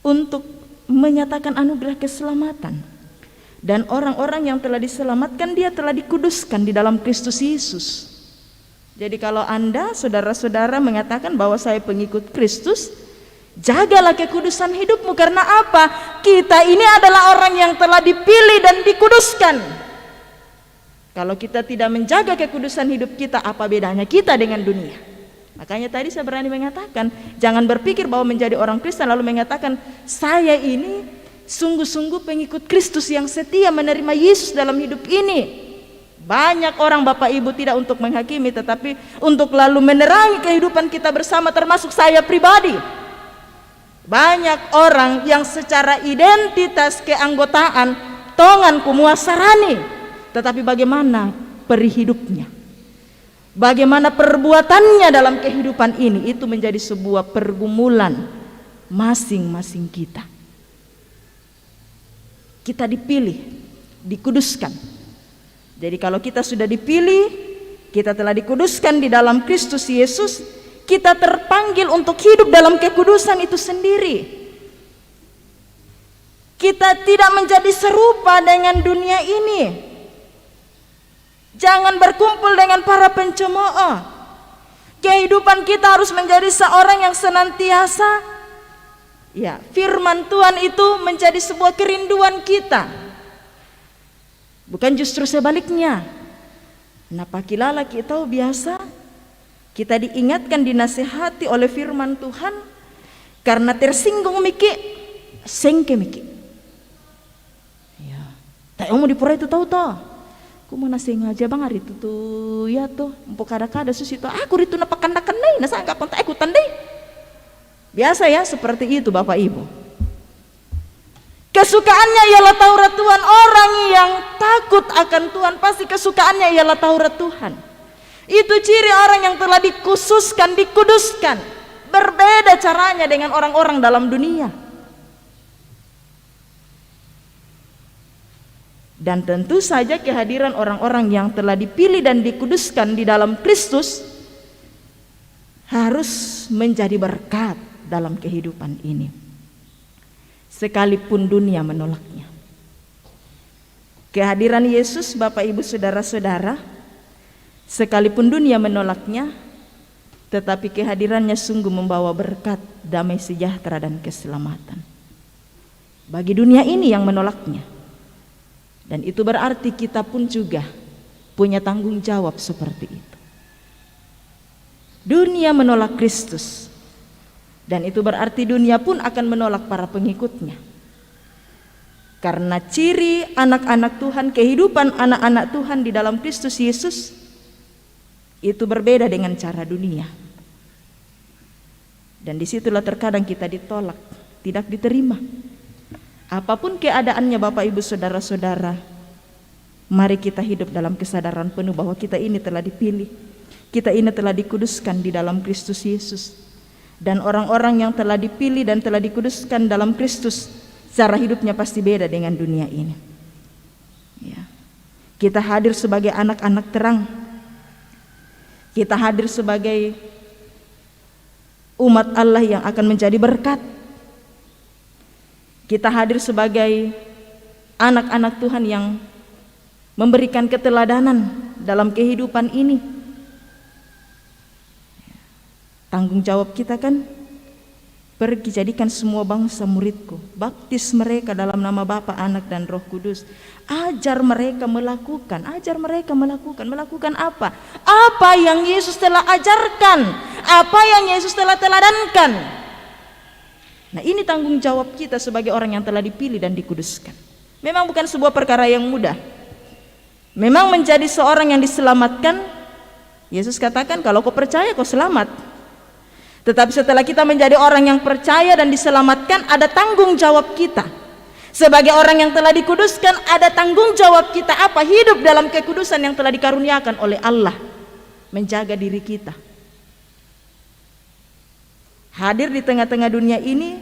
untuk menyatakan anugerah keselamatan, dan orang-orang yang telah diselamatkan dia telah dikuduskan di dalam Kristus Yesus. Jadi kalau Anda saudara-saudara mengatakan bahwa saya pengikut Kristus, jagalah kekudusan hidupmu. Karena apa? Kita ini adalah orang yang telah dipilih dan dikuduskan. Kalau kita tidak menjaga kekudusan hidup kita, apa bedanya kita dengan dunia? Makanya tadi saya berani mengatakan, jangan berpikir bahwa menjadi orang Kristen lalu mengatakan saya ini sungguh-sungguh pengikut Kristus yang setia menerima Yesus dalam hidup ini. Banyak orang Bapak Ibu tidak untuk menghakimi, tetapi untuk lalu menerangi kehidupan kita bersama, termasuk saya pribadi. Banyak orang yang secara identitas keanggotaan tongan kumuasarani, tetapi bagaimana perihidupnya, bagaimana perbuatannya dalam kehidupan ini, itu menjadi sebuah pergumulan masing-masing kita. Kita dipilih, dikuduskan. Jadi kalau kita sudah dipilih, kita telah dikuduskan di dalam Kristus Yesus, kita terpanggil untuk hidup dalam kekudusan itu sendiri. Kita tidak menjadi serupa dengan dunia ini. Jangan berkumpul dengan para pencemooh. Kehidupan kita harus menjadi seorang yang senantiasa, ya, firman Tuhan itu menjadi sebuah kerinduan kita. Bukan justru sebaliknya. Napakilala kita biasa kita diingatkan, dinasihati oleh firman Tuhan, karena tersinggung miki, sengke miki. Ya, tak mau dipura itu tahu toh. Aku mau nasi ngaja bang hari itu tuh ya tuh, empuk kada susi tuh. Aku itu napakan nai, nasa angkat kontak aku tandai. Biasa ya seperti itu Bapak Ibu. Kesukaannya ialah Taurat Tuhan. Orang yang takut akan Tuhan pasti kesukaannya ialah Taurat Tuhan. Itu ciri orang yang telah dikhususkan, dikuduskan. Berbeda caranya dengan orang-orang dalam dunia. Dan tentu saja kehadiran orang-orang yang telah dipilih dan dikuduskan di dalam Kristus harus menjadi berkat dalam kehidupan ini, sekalipun dunia menolaknya. Kehadiran Yesus, Bapak Ibu Saudara-saudara, sekalipun dunia menolaknya, tetapi kehadirannya sungguh membawa berkat, damai sejahtera dan keselamatan bagi dunia ini yang menolaknya. Dan itu berarti kita pun juga punya tanggung jawab seperti itu. Dunia menolak Kristus, dan itu berarti dunia pun akan menolak para pengikutnya. Karena ciri anak-anak Tuhan, kehidupan anak-anak Tuhan di dalam Kristus Yesus itu berbeda dengan cara dunia. Dan disitulah terkadang kita ditolak, tidak diterima. Apapun keadaannya Bapak Ibu Saudara-saudara, mari kita hidup dalam kesadaran penuh bahwa kita ini telah dipilih, kita ini telah dikuduskan di dalam Kristus Yesus. Dan orang-orang yang telah dipilih dan telah dikuduskan dalam Kristus, cara hidupnya pasti beda dengan dunia ini. Ya. Kita hadir sebagai anak-anak terang, kita hadir sebagai umat Allah yang akan menjadi berkat. Kita hadir sebagai anak-anak Tuhan yang memberikan keteladanan dalam kehidupan ini. Tanggung jawab kita kan, pergi jadikan semua bangsa muridku, baptis mereka dalam nama Bapa, Anak dan Roh Kudus. Ajar mereka melakukan melakukan apa? Apa yang Yesus telah ajarkan, apa yang Yesus telah teladankan. Nah, ini tanggung jawab kita sebagai orang yang telah dipilih dan dikuduskan. Memang bukan sebuah perkara yang mudah. Memang menjadi seorang yang diselamatkan, Yesus katakan kalau kau percaya kau selamat. Tetapi setelah kita menjadi orang yang percaya dan diselamatkan, ada tanggung jawab kita. Sebagai orang yang telah dikuduskan, ada tanggung jawab kita apa? Hidup dalam kekudusan yang telah dikaruniakan oleh Allah. Menjaga diri kita. Hadir di tengah-tengah dunia ini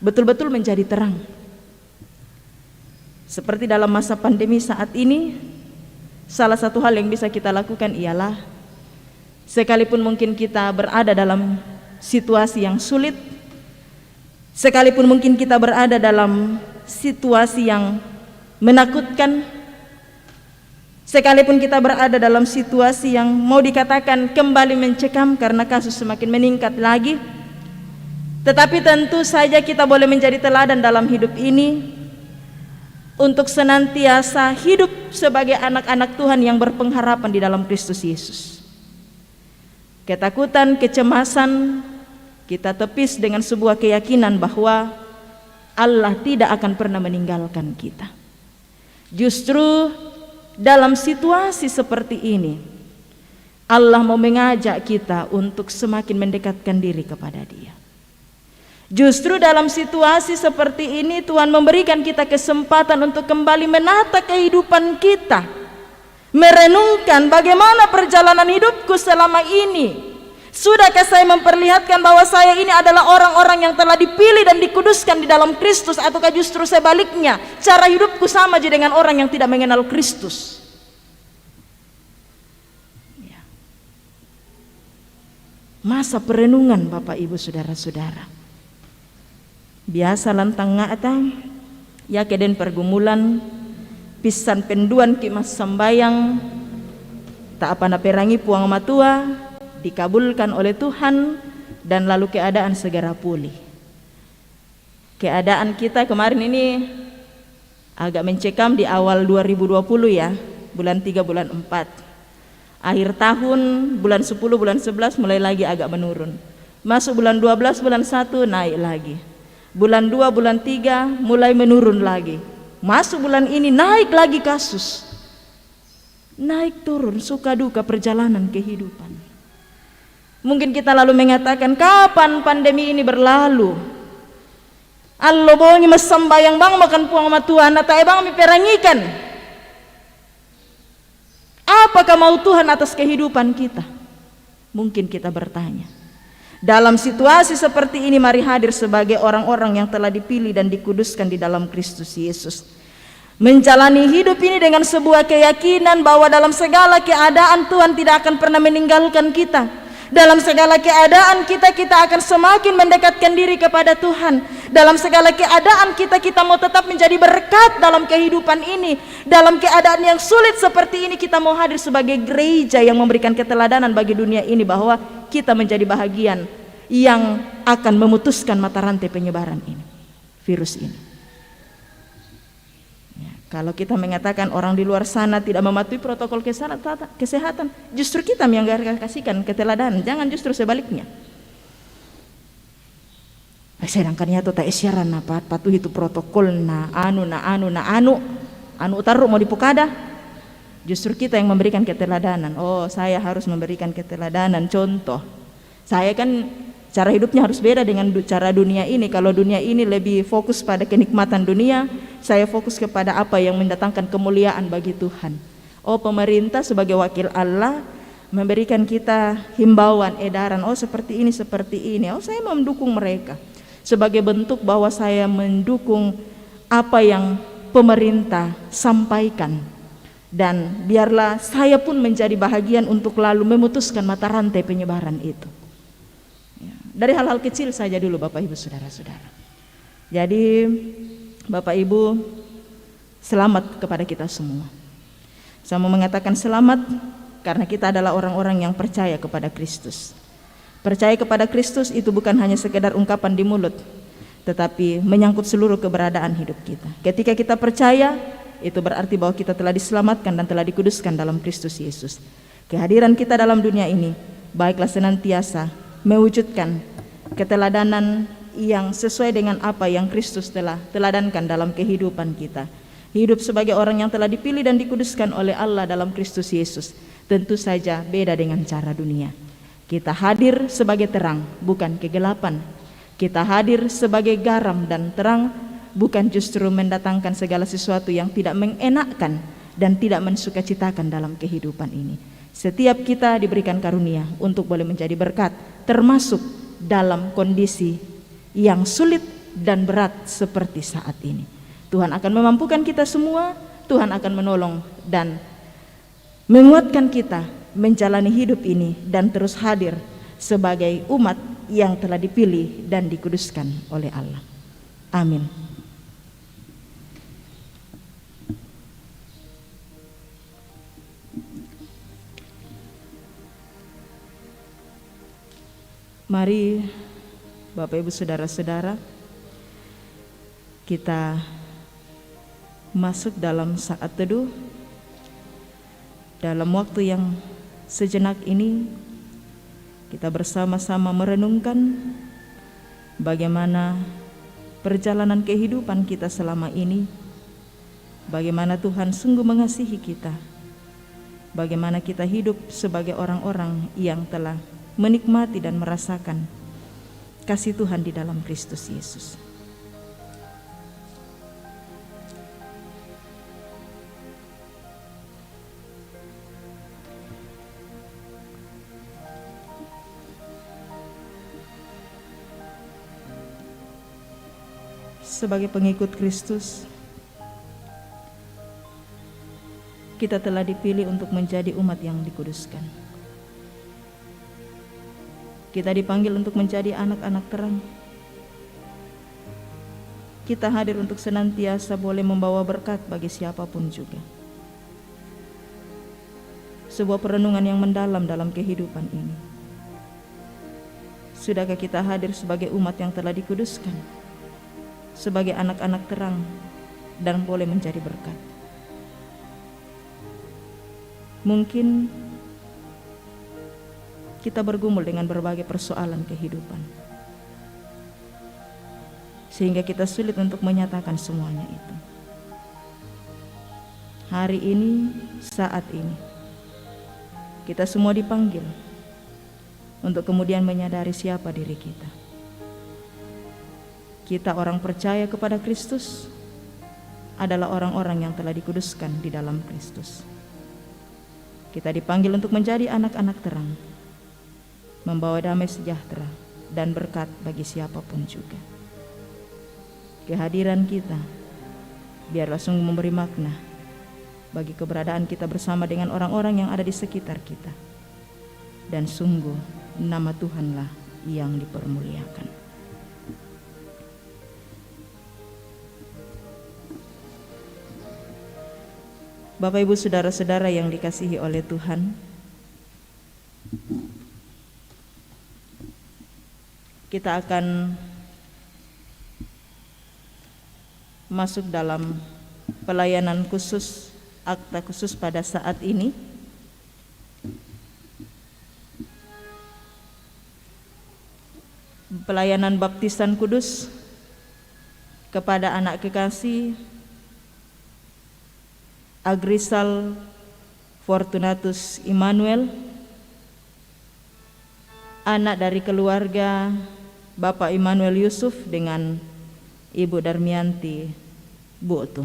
betul-betul menjadi terang. Seperti dalam masa pandemi saat ini, salah satu hal yang bisa kita lakukan ialah sekalipun mungkin kita berada dalam situasi yang sulit, sekalipun mungkin kita berada dalam situasi yang menakutkan, sekalipun kita berada dalam situasi yang mau dikatakan kembali mencekam karena kasus semakin meningkat lagi, tetapi tentu saja kita boleh menjadi teladan dalam hidup ini untuk senantiasa hidup sebagai anak-anak Tuhan yang berpengharapan di dalam Kristus Yesus. Ketakutan, kecemasan kita tepis dengan sebuah keyakinan bahwa Allah tidak akan pernah meninggalkan kita. Justru dalam situasi seperti ini, Allah mau mengajak kita untuk semakin mendekatkan diri kepada Dia. Justru dalam situasi seperti ini Tuhan memberikan kita kesempatan untuk kembali menata kehidupan kita, merenungkan bagaimana perjalanan hidupku selama ini. Sudahkah saya memperlihatkan bahwa saya ini adalah orang-orang yang telah dipilih dan dikuduskan di dalam Kristus, ataukah justru sebaliknya, cara hidupku sama aja dengan orang yang tidak mengenal Kristus? Ya. Masa perenungan Bapak Ibu Saudara-saudara. Biasa lantang ngata ya keden pergumulan pisan penduan kimas sambayang tak apa naperangi puang matua dikabulkan oleh Tuhan dan lalu keadaan segera pulih. Keadaan kita kemarin ini agak mencekam di awal 2020 ya, bulan 3 bulan 4. Akhir tahun bulan 10 bulan 11 mulai lagi agak menurun. Masuk bulan 12 bulan 1 naik lagi. Bulan 2, bulan 3 mulai menurun lagi. Masuk bulan ini naik lagi kasus. Naik turun suka duka perjalanan kehidupan. Mungkin kita lalu mengatakan, kapan pandemi ini berlalu? Allo bongi masambayang bang makan puang matuan nata bang miperangikan. Apakah mau Tuhan atas kehidupan kita? Mungkin kita bertanya. Dalam situasi seperti ini mari hadir sebagai orang-orang yang telah dipilih dan dikuduskan di dalam Kristus Yesus. Menjalani hidup ini dengan sebuah keyakinan bahwa dalam segala keadaan Tuhan tidak akan pernah meninggalkan kita. Dalam segala keadaan kita akan semakin mendekatkan diri kepada Tuhan. Dalam segala keadaan kita mau tetap menjadi berkat dalam kehidupan ini. Dalam keadaan yang sulit seperti ini, kita mau hadir sebagai gereja yang memberikan keteladanan bagi dunia ini, bahwa kita menjadi bahagian yang akan memutuskan mata rantai penyebaran ini, virus ini. Kalau kita mengatakan orang di luar sana tidak mematuhi protokol kesehatan, justru kita yang kasihkan keteladanan, jangan justru sebaliknya. Sedangkan ya tak isyaran apa patuhi itu protokol anu taruh mau dipukada. Justru kita yang memberikan keteladanan. Oh, saya harus memberikan keteladanan. Contoh, saya kan cara hidupnya harus beda dengan cara dunia ini. Kalau dunia ini lebih fokus pada kenikmatan dunia, saya fokus kepada apa yang mendatangkan kemuliaan bagi Tuhan. Oh, pemerintah sebagai wakil Allah memberikan kita himbauan, edaran, oh seperti ini. Oh, saya mendukung mereka sebagai bentuk bahwa saya mendukung apa yang pemerintah sampaikan. Dan biarlah saya pun menjadi bahagian untuk lalu memutuskan mata rantai penyebaran itu. Dari hal-hal kecil saja dulu Bapak Ibu Saudara-saudara. Jadi Bapak Ibu, selamat kepada kita semua. Saya mau mengatakan selamat karena kita adalah orang-orang yang percaya kepada Kristus. Percaya kepada Kristus itu bukan hanya sekedar ungkapan di mulut, tetapi menyangkut seluruh keberadaan hidup kita. Ketika kita percaya, itu berarti bahwa kita telah diselamatkan dan telah dikuduskan dalam Kristus Yesus. Kehadiran kita dalam dunia ini baiklah senantiasa mewujudkan keteladanan yang sesuai dengan apa yang Kristus telah teladankan dalam kehidupan kita. Hidup sebagai orang yang telah dipilih dan dikuduskan oleh Allah dalam Kristus Yesus tentu saja beda dengan cara dunia. Kita hadir sebagai terang, bukan kegelapan. Kita hadir sebagai garam dan terang, bukan justru mendatangkan segala sesuatu yang tidak mengenakkan dan tidak mensukacitakan dalam kehidupan ini. Setiap kita diberikan karunia untuk boleh menjadi berkat, termasuk dalam kondisi yang sulit dan berat seperti saat ini. Tuhan akan memampukan kita semua, Tuhan akan menolong dan menguatkan kita menjalani hidup ini dan terus hadir sebagai umat yang telah dipilih dan dikuduskan oleh Allah. Amin. Mari Bapak Ibu Saudara-saudara, kita masuk dalam saat teduh. Dalam waktu yang sejenak ini kita bersama-sama merenungkan bagaimana perjalanan kehidupan kita selama ini, bagaimana Tuhan sungguh mengasihi kita, bagaimana kita hidup sebagai orang-orang yang telah menikmati dan merasakan kasih Tuhan di dalam Kristus Yesus. Sebagai pengikut Kristus, kita telah dipilih untuk menjadi umat yang dikuduskan. Kita dipanggil untuk menjadi anak-anak terang. Kita hadir untuk senantiasa boleh membawa berkat bagi siapapun juga. Sebuah perenungan yang mendalam dalam kehidupan ini. Sudahkah kita hadir sebagai umat yang telah dikuduskan, sebagai anak-anak terang dan boleh menjadi berkat? Mungkin kita bergumul dengan berbagai persoalan kehidupan, sehingga kita sulit untuk menyatakan semuanya itu. Hari ini, saat ini, kita semua dipanggil untuk kemudian menyadari siapa diri kita. Kita orang percaya kepada Kristus adalah orang-orang yang telah dikuduskan di dalam Kristus. Kita dipanggil untuk menjadi anak-anak terang, membawa damai sejahtera dan berkat bagi siapapun juga. Kehadiran kita biarlah sungguh memberi makna bagi keberadaan kita bersama dengan orang-orang yang ada di sekitar kita, dan sungguh nama Tuhanlah yang dipermuliakan. Bapak Ibu saudara-saudara yang dikasihi oleh Tuhan, kita akan masuk dalam pelayanan khusus, akta khusus pada saat ini. Pelayanan baptisan kudus kepada anak kekasih Agrisal Fortunatus Immanuel, anak dari keluarga Bapak Immanuel Yusuf dengan Ibu Darmianti Buoto.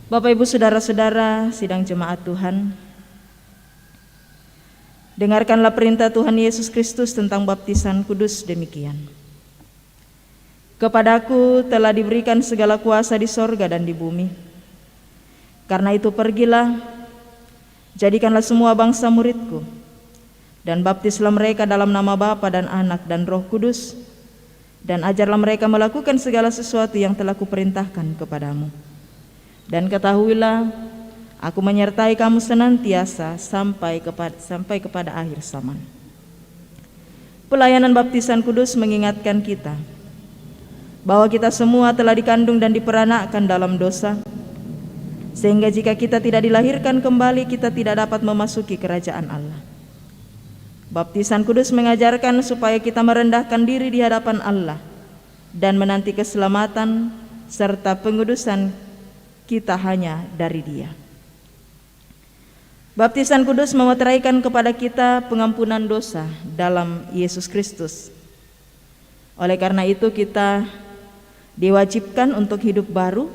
Bapak Ibu saudara-saudara sidang jemaat Tuhan, dengarkanlah perintah Tuhan Yesus Kristus tentang baptisan kudus demikian. Kepadaku telah diberikan segala kuasa di sorga dan di bumi. Karena itu pergilah, jadikanlah semua bangsa muridku, dan baptislah mereka dalam nama Bapa dan Anak dan Roh Kudus, dan ajarlah mereka melakukan segala sesuatu yang telah kuperintahkan kepadamu. Dan ketahuilah, aku menyertai kamu senantiasa sampai kepada akhir zaman. Pelayanan baptisan kudus mengingatkan kita bahwa kita semua telah dikandung dan diperanakkan dalam dosa, sehingga jika kita tidak dilahirkan kembali, kita tidak dapat memasuki kerajaan Allah. Baptisan kudus mengajarkan supaya kita merendahkan diri di hadapan Allah dan menanti keselamatan serta pengudusan kita hanya dari Dia. Baptisan kudus memeteraikan kepada kita pengampunan dosa dalam Yesus Kristus. Oleh karena itu kita diwajibkan untuk hidup baru,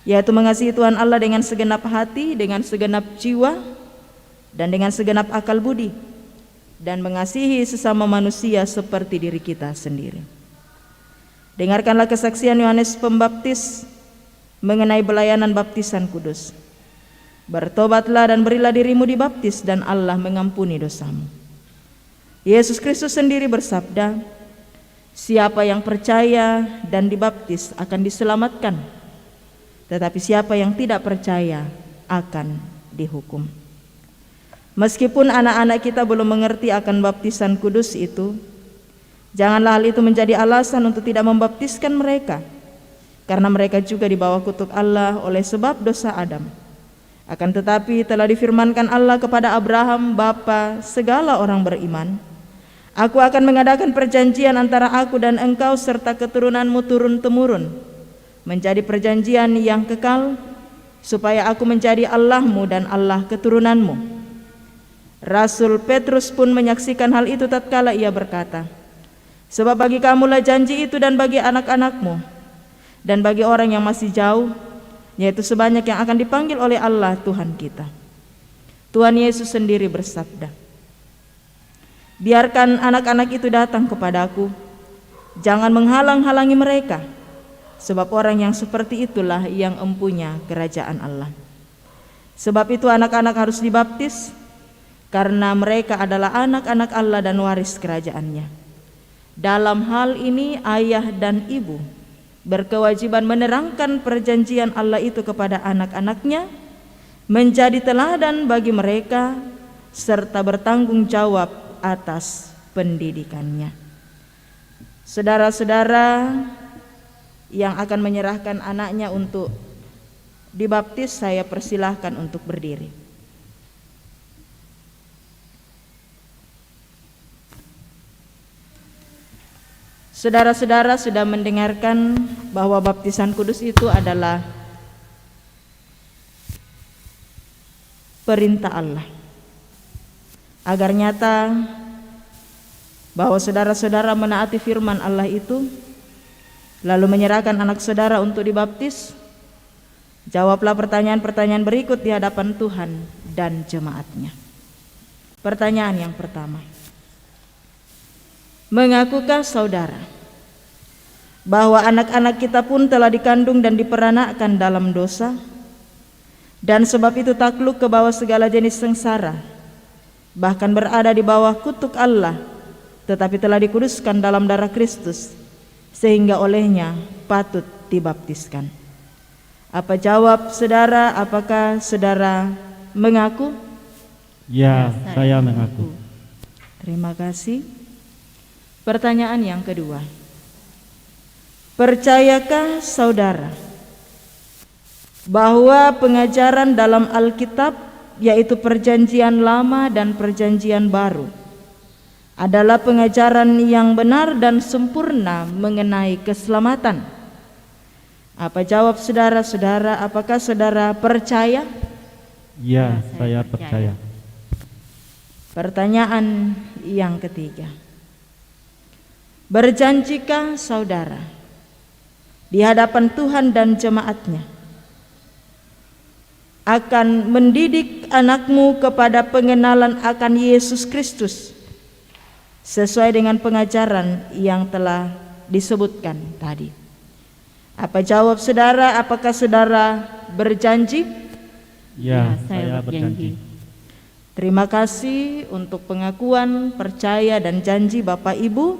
yaitu mengasihi Tuhan Allah dengan segenap hati, dengan segenap jiwa, dan dengan segenap akal budi, dan mengasihi sesama manusia seperti diri kita sendiri. Dengarkanlah kesaksian Yohanes Pembaptis mengenai pelayanan baptisan kudus. Bertobatlah dan berilah dirimu dibaptis dan Allah mengampuni dosamu. Yesus Kristus sendiri bersabda, siapa yang percaya dan dibaptis akan diselamatkan, tetapi siapa yang tidak percaya akan dihukum. Meskipun anak-anak kita belum mengerti akan baptisan kudus itu, janganlah hal itu menjadi alasan untuk tidak membaptiskan mereka, karena mereka juga dibawa kutuk Allah oleh sebab dosa Adam. Akan tetapi telah difirmankan Allah kepada Abraham, bapa segala orang beriman, aku akan mengadakan perjanjian antara aku dan engkau serta keturunanmu turun-temurun, menjadi perjanjian yang kekal, supaya aku menjadi Allahmu dan Allah keturunanmu. Rasul Petrus pun menyaksikan hal itu tatkala ia berkata, sebab bagi kamulah janji itu dan bagi anak-anakmu, dan bagi orang yang masih jauh, yaitu sebanyak yang akan dipanggil oleh Allah Tuhan kita. Tuhan Yesus sendiri bersabda, biarkan anak-anak itu datang kepadaku, jangan menghalang-halangi mereka, sebab orang yang seperti itulah yang empunya kerajaan Allah. Sebab itu anak-anak harus dibaptis, karena mereka adalah anak-anak Allah dan waris kerajaannya. Dalam hal ini ayah dan ibu berkewajiban menerangkan perjanjian Allah itu kepada anak-anaknya, menjadi teladan bagi mereka, serta bertanggung jawab atas pendidikannya. Saudara-saudara yang akan menyerahkan anaknya untuk dibaptis, saya persilahkan untuk berdiri. Saudara-saudara sudah mendengarkan bahwa baptisan kudus itu adalah perintah Allah, agar nyata bahwa saudara-saudara menaati firman Allah itu, lalu menyerahkan anak saudara untuk dibaptis. Jawablah pertanyaan-pertanyaan berikut di hadapan Tuhan dan jemaatnya. Pertanyaan yang pertama, mengakukah saudara bahwa anak-anak kita pun telah dikandung dan diperanakkan dalam dosa, dan sebab itu takluk ke bawah segala jenis sengsara, bahkan berada di bawah kutuk Allah, tetapi telah dikuduskan dalam darah Kristus, sehingga olehnya patut dibaptiskan. Apa jawab saudara? Apakah saudara mengaku? Ya, saya mengaku. Terima kasih. Pertanyaan yang kedua. Percayakah saudara bahwa pengajaran dalam Alkitab, yaitu Perjanjian Lama dan Perjanjian Baru, adalah pengajaran yang benar dan sempurna mengenai keselamatan? Apa jawab saudara-saudara? Apakah saudara percaya? Ya, saya percaya. Pertanyaan yang ketiga. Berjanjikah saudara di hadapan Tuhan dan jemaatnya akan mendidik anakmu kepada pengenalan akan Yesus Kristus sesuai dengan pengajaran yang telah disebutkan tadi? Apa jawab saudara? Apakah saudara berjanji? Ya, saya berjanji. Terima kasih untuk pengakuan, percaya dan janji Bapak Ibu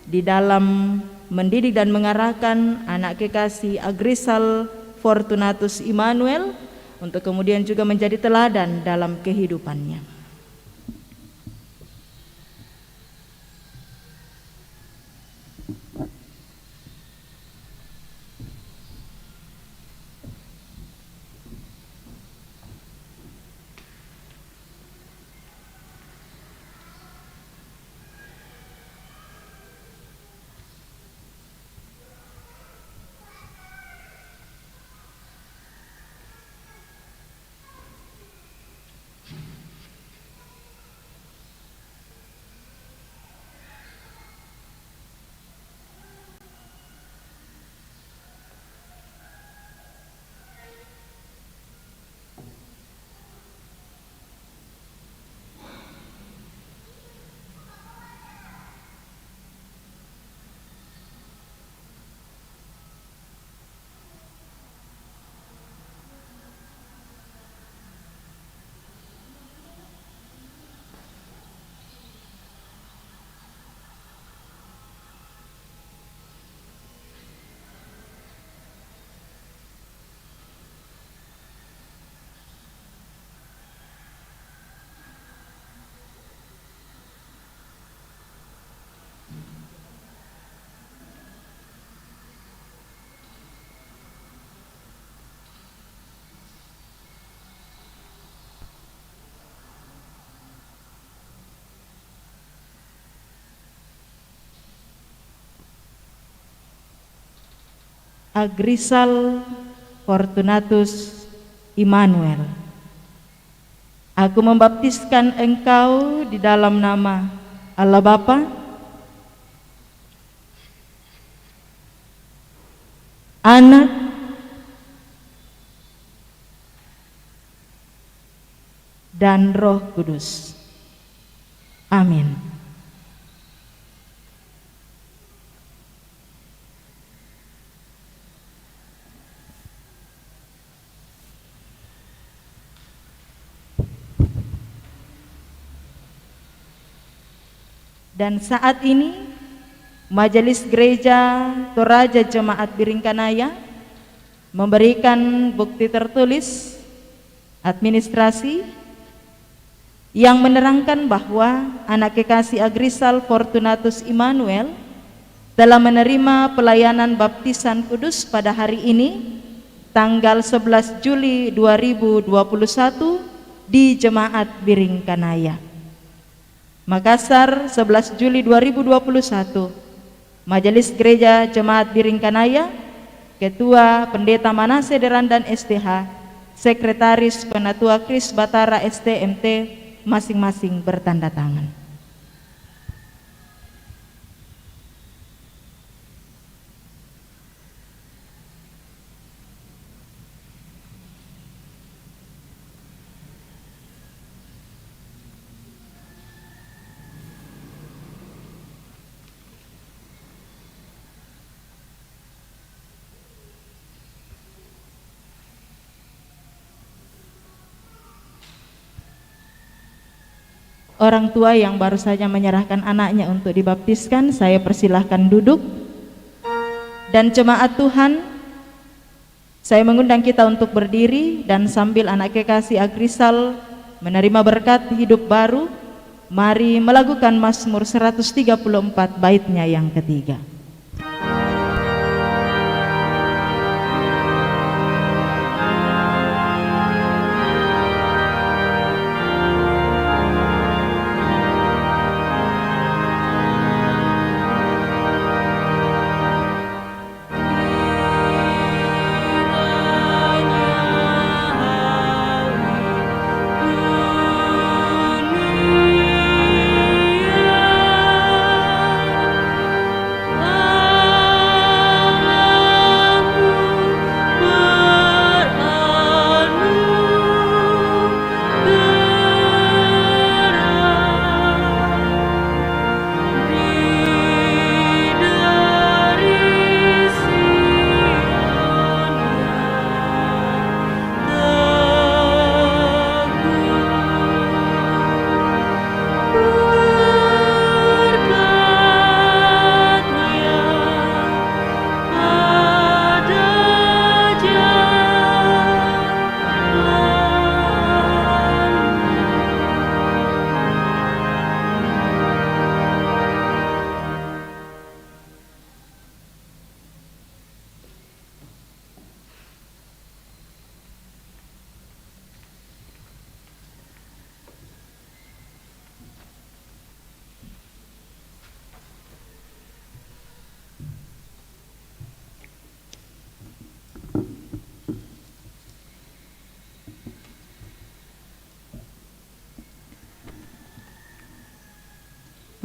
di dalam mendidik dan mengarahkan anak kekasih Agrisal Fortunatus Immanuel untuk kemudian juga menjadi teladan dalam kehidupannya. Agrisal Fortunatus Immanuel, aku membaptiskan engkau di dalam nama Allah Bapa, Anak, dan Roh Kudus. Amin. Dan saat ini Majelis Gereja Toraja Jemaat Biringkanaya memberikan bukti tertulis administrasi yang menerangkan bahwa anak kekasih Agrisal Fortunatus Immanuel telah menerima pelayanan baptisan kudus pada hari ini tanggal 11 Juli 2021 di Jemaat Biringkanaya. Makassar, 11 Juli 2021, Majelis Gereja Jemaat Biringkanaya, Ketua Pendeta Manase Derandan STH, Sekretaris Penatua Kris Batara STMT, masing-masing bertanda tangan. Orang tua yang baru saja menyerahkan anaknya untuk dibaptiskan, saya persilahkan duduk. Dan jemaat Tuhan, saya mengundang kita untuk berdiri dan sambil anak kekasih Agrisal menerima berkat hidup baru, mari melakukan Mazmur 134 baitnya yang ketiga.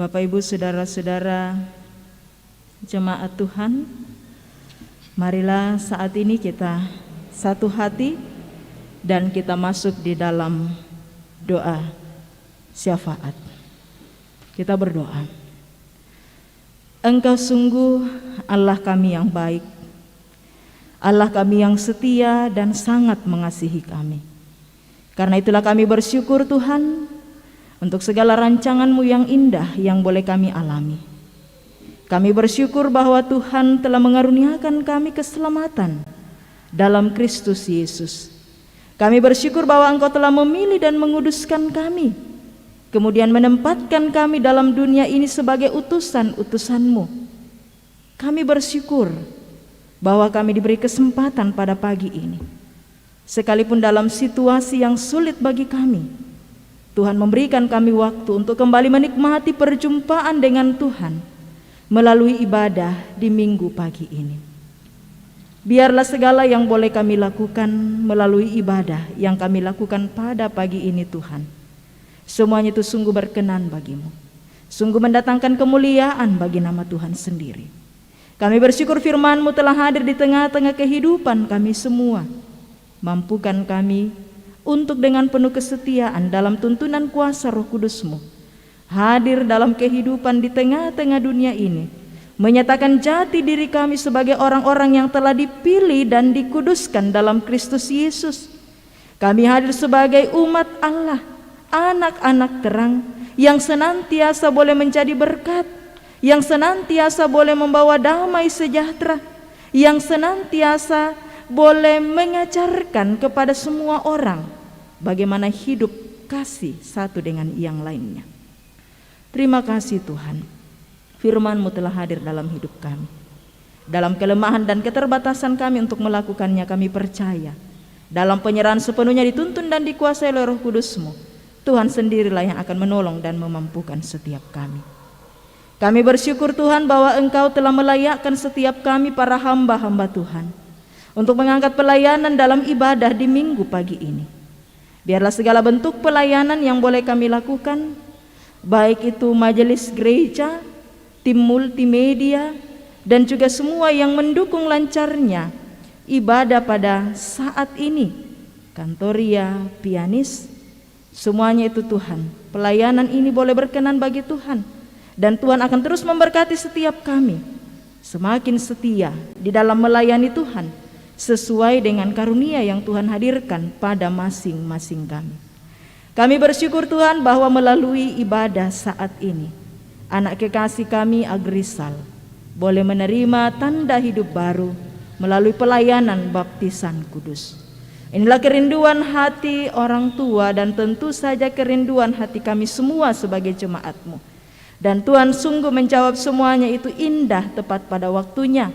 Bapak Ibu saudara-saudara jemaat Tuhan, marilah saat ini kita satu hati dan kita masuk di dalam doa syafaat. Kita berdoa. Engkau sungguh Allah kami yang baik, Allah kami yang setia dan sangat mengasihi kami. Karena itulah kami bersyukur Tuhan untuk segala rancangan-Mu yang indah yang boleh kami alami. Kami bersyukur bahwa Tuhan telah mengaruniakan kami keselamatan dalam Kristus Yesus. Kami bersyukur bahwa Engkau telah memilih dan menguduskan kami, kemudian menempatkan kami dalam dunia ini sebagai utusan-utusan-Mu. Kami bersyukur bahwa kami diberi kesempatan pada pagi ini. Sekalipun dalam situasi yang sulit bagi kami, Tuhan memberikan kami waktu untuk kembali menikmati perjumpaan dengan Tuhan melalui ibadah di minggu pagi ini. Biarlah segala yang boleh kami lakukan melalui ibadah yang kami lakukan pada pagi ini Tuhan, semuanya itu sungguh berkenan bagi-Mu, sungguh mendatangkan kemuliaan bagi nama Tuhan sendiri. Kami bersyukur firman-Mu telah hadir di tengah-tengah kehidupan kami semua. Mampukan kami untuk dengan penuh kesetiaan dalam tuntunan kuasa Roh Kudus-Mu hadir dalam kehidupan di tengah-tengah dunia ini, menyatakan jati diri kami sebagai orang-orang yang telah dipilih dan dikuduskan dalam Kristus Yesus. Kami hadir sebagai umat Allah, anak-anak terang yang senantiasa boleh menjadi berkat, yang senantiasa boleh membawa damai sejahtera, yang senantiasa boleh mengajarkan kepada semua orang bagaimana hidup kasih satu dengan yang lainnya. Terima kasih Tuhan, firman-Mu telah hadir dalam hidup kami. Dalam kelemahan dan keterbatasan kami untuk melakukannya, kami percaya dalam penyerahan sepenuhnya dituntun dan dikuasai oleh Roh Kudus-Mu, Tuhan sendirilah yang akan menolong dan memampukan setiap kami. Kami bersyukur Tuhan bahwa Engkau telah melayakkan setiap kami para hamba-hamba Tuhan untuk mengangkat pelayanan dalam ibadah di minggu pagi ini. Biarlah segala bentuk pelayanan yang boleh kami lakukan, baik itu majelis gereja, tim multimedia, dan juga semua yang mendukung lancarnya ibadah pada saat ini, kantoria, pianis, semuanya itu Tuhan, pelayanan ini boleh berkenan bagi Tuhan, dan Tuhan akan terus memberkati setiap kami semakin setia di dalam melayani Tuhan sesuai dengan karunia yang Tuhan hadirkan pada masing-masing kami. Kami bersyukur Tuhan bahwa melalui ibadah saat ini, anak kekasih kami Agrisal boleh menerima tanda hidup baru melalui pelayanan baptisan kudus. Inilah kerinduan hati orang tua dan tentu saja kerinduan hati kami semua sebagai jemaat-Mu. Dan Tuhan sungguh menjawab semuanya itu indah tepat pada waktunya.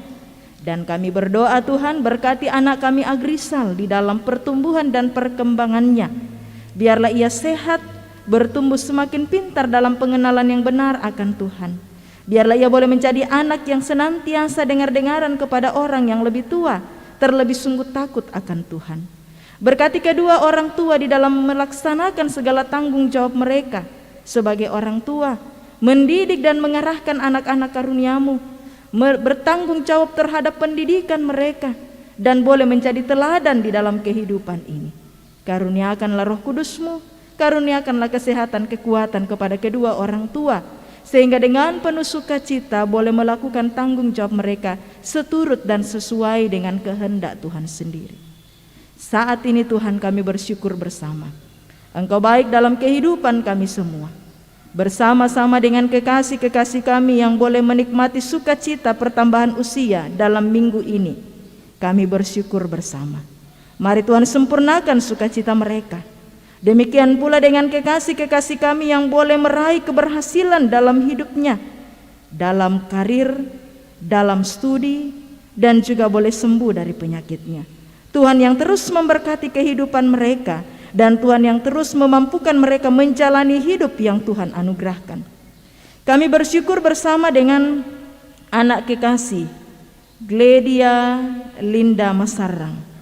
Dan kami berdoa Tuhan berkati anak kami Agrisal di dalam pertumbuhan dan perkembangannya. Biarlah ia sehat, bertumbuh semakin pintar dalam pengenalan yang benar akan Tuhan. Biarlah ia boleh menjadi anak yang senantiasa dengar-dengaran kepada orang yang lebih tua, terlebih sungguh takut akan Tuhan. Berkati kedua orang tua di dalam melaksanakan segala tanggung jawab mereka sebagai orang tua, mendidik dan mengarahkan anak-anak karunia-Mu, bertanggung jawab terhadap pendidikan mereka, dan boleh menjadi teladan di dalam kehidupan ini. Karuniakanlah Roh Kudus-Mu, karuniakanlah kesehatan, kekuatan kepada kedua orang tua, sehingga dengan penuh sukacita boleh melakukan tanggung jawab mereka seturut dan sesuai dengan kehendak Tuhan sendiri. Saat ini Tuhan kami bersyukur bersama. Engkau baik dalam kehidupan kami semua. Bersama-sama dengan kekasih-kekasih kami yang boleh menikmati sukacita pertambahan usia dalam minggu ini, kami bersyukur bersama. Mari Tuhan sempurnakan sukacita mereka. Demikian pula dengan kekasih-kekasih kami yang boleh meraih keberhasilan dalam hidupnya, dalam karir, dalam studi, dan juga boleh sembuh dari penyakitnya. Tuhan yang terus memberkati kehidupan mereka, dan Tuhan yang terus memampukan mereka menjalani hidup yang Tuhan anugerahkan. Kami bersyukur bersama dengan anak kekasih Gledia Linda Masarang,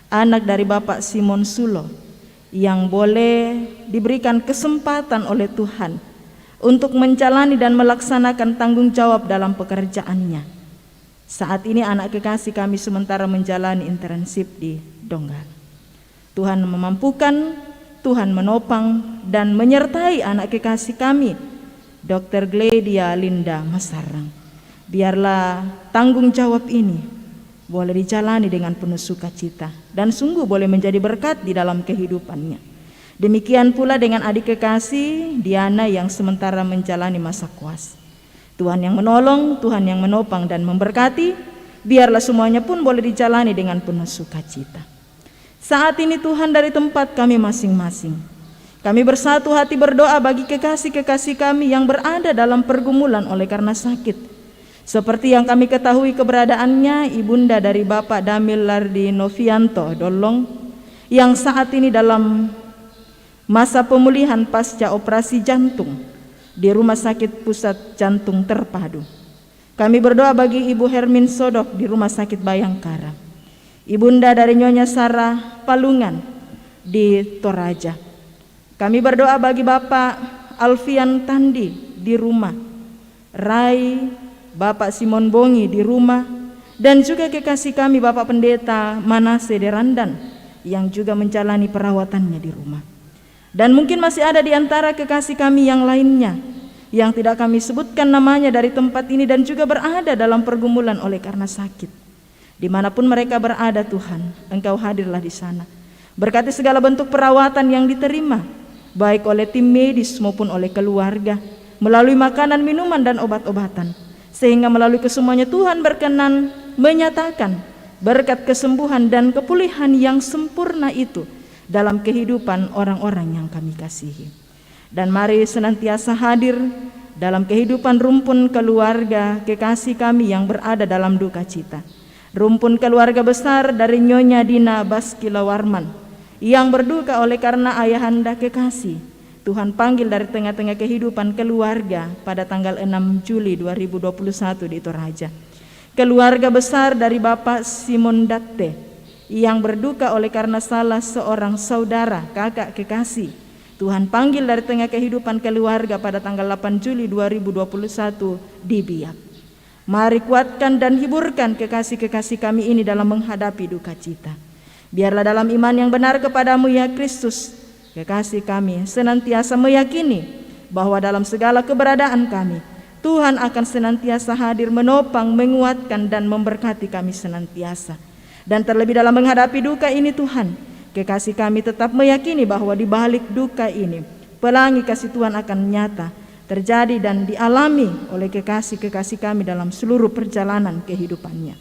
anak dari Bapak Simon Sulo, yang boleh diberikan kesempatan oleh Tuhan untuk menjalani dan melaksanakan tanggung jawab dalam pekerjaannya. Saat ini anak kekasih kami sementara menjalani internship di Donggala. Tuhan memampukan, Tuhan menopang dan menyertai anak kekasih kami, Dr. Gledia Linda Masarang. Biarlah tanggung jawab ini boleh dijalani dengan penuh sukacita dan sungguh boleh menjadi berkat di dalam kehidupannya. Demikian pula dengan adik kekasih Diana yang sementara menjalani masa kuas. Tuhan yang menolong, Tuhan yang menopang dan memberkati, biarlah semuanya pun boleh dijalani dengan penuh sukacita. Saat ini Tuhan dari tempat kami masing-masing, kami bersatu hati berdoa bagi kekasih-kekasih kami yang berada dalam pergumulan oleh karena sakit. Seperti yang kami ketahui keberadaannya, ibunda dari Bapak Damil Lardi Novianto Dolong, yang saat ini dalam masa pemulihan pasca operasi jantung di Rumah Sakit Pusat Jantung Terpadu. Kami berdoa bagi Ibu Hermin Sodok di Rumah Sakit Bayangkara, ibunda dari Nyonya Sarah Palungan di Toraja. Kami berdoa bagi Bapak Alfian Tandi di rumah, Rai, Bapak Simon Bongi di rumah, dan juga kekasih kami Bapak Pendeta Manase Derandan yang juga menjalani perawatannya di rumah. Dan mungkin masih ada di antara kekasih kami yang lainnya yang tidak kami sebutkan namanya dari tempat ini dan juga berada dalam pergumulan oleh karena sakit. Dimanapun mereka berada Tuhan, Engkau hadirlah di sana. Berkati segala bentuk perawatan yang diterima, baik oleh tim medis maupun oleh keluarga, melalui makanan, minuman, dan obat-obatan. Sehingga melalui kesemuanya Tuhan berkenan menyatakan berkat kesembuhan dan kepulihan yang sempurna itu dalam kehidupan orang-orang yang kami kasihi. Dan mari senantiasa hadir dalam kehidupan rumpun keluarga kekasih kami yang berada dalam duka cita. Rumpun keluarga besar dari Nyonya Dina Baskila Warman yang berduka oleh karena ayahanda kekasih. Tuhan panggil dari tengah-tengah kehidupan keluarga pada tanggal 6 Juli 2021 di Toraja. Keluarga besar dari Bapak Simon Datte yang berduka oleh karena salah seorang saudara kakak kekasih. Tuhan panggil dari tengah kehidupan keluarga pada tanggal 8 Juli 2021 di Biak. Mari kuatkan dan hiburkan kekasih-kekasih kami ini dalam menghadapi duka cita. Biarlah dalam iman yang benar kepadamu ya Kristus, kekasih kami senantiasa meyakini bahwa dalam segala keberadaan kami, Tuhan akan senantiasa hadir menopang, menguatkan dan memberkati kami senantiasa. Dan terlebih dalam menghadapi duka ini Tuhan, kekasih kami tetap meyakini bahwa di balik duka ini, pelangi kasih Tuhan akan nyata, terjadi dan dialami oleh kekasih-kekasih kami dalam seluruh perjalanan kehidupannya.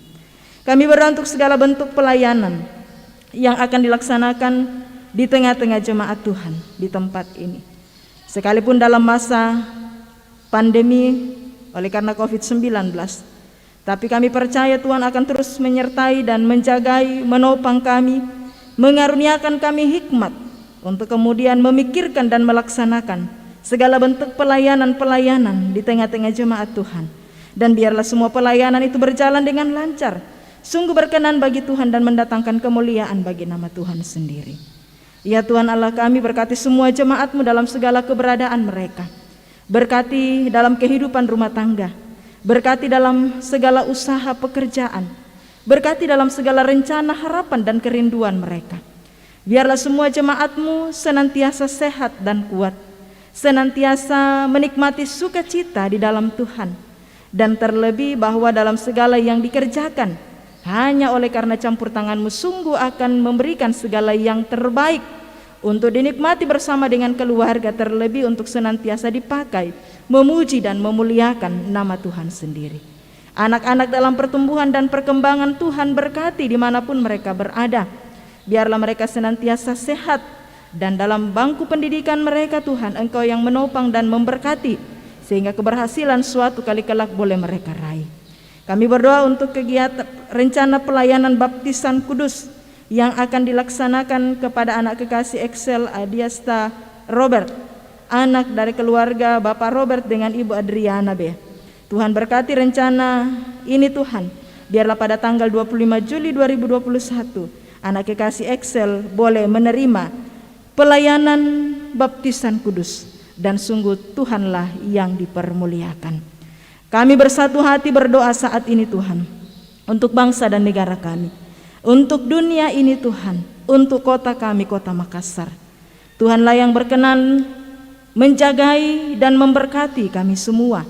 Kami berdoa untuk segala bentuk pelayanan yang akan dilaksanakan di tengah-tengah jemaat Tuhan di tempat ini. Sekalipun dalam masa pandemi oleh karena COVID-19, tapi kami percaya Tuhan akan terus menyertai dan menjagai, menopang kami, mengaruniakan kami hikmat untuk kemudian memikirkan dan melaksanakan segala bentuk pelayanan-pelayanan di tengah-tengah jemaat Tuhan. Dan biarlah semua pelayanan itu berjalan dengan lancar, sungguh berkenan bagi Tuhan dan mendatangkan kemuliaan bagi nama Tuhan sendiri. Ya Tuhan Allah kami, berkati semua jemaat-Mu dalam segala keberadaan mereka. Berkati dalam kehidupan rumah tangga, berkati dalam segala usaha pekerjaan, berkati dalam segala rencana, harapan dan kerinduan mereka. Biarlah semua jemaat-Mu senantiasa sehat dan kuat, senantiasa menikmati sukacita di dalam Tuhan, dan terlebih bahwa dalam segala yang dikerjakan, hanya oleh karena campur tangan-Mu sungguh akan memberikan segala yang terbaik untuk dinikmati bersama dengan keluarga, terlebih untuk senantiasa dipakai memuji dan memuliakan nama Tuhan sendiri. Anak-anak dalam pertumbuhan dan perkembangan Tuhan berkati dimanapun mereka berada. Biarlah mereka senantiasa sehat, dan dalam bangku pendidikan mereka Tuhan Engkau yang menopang dan memberkati, sehingga keberhasilan suatu kali kelak boleh mereka raih. Kami berdoa untuk kegiatan rencana pelayanan baptisan kudus yang akan dilaksanakan kepada anak kekasih Excel Adiasta Robert, anak dari keluarga Bapak Robert dengan Ibu Adriana B. Tuhan berkati rencana ini Tuhan. Biarlah pada tanggal 25 Juli 2021 anak kekasih Excel boleh menerima pelayanan baptisan kudus, dan sungguh Tuhanlah yang dipermuliakan. Kami bersatu hati berdoa saat ini Tuhan, untuk bangsa dan negara kami, untuk dunia ini Tuhan, untuk kota kami, kota Makassar. Tuhanlah yang berkenan menjagai dan memberkati kami semua.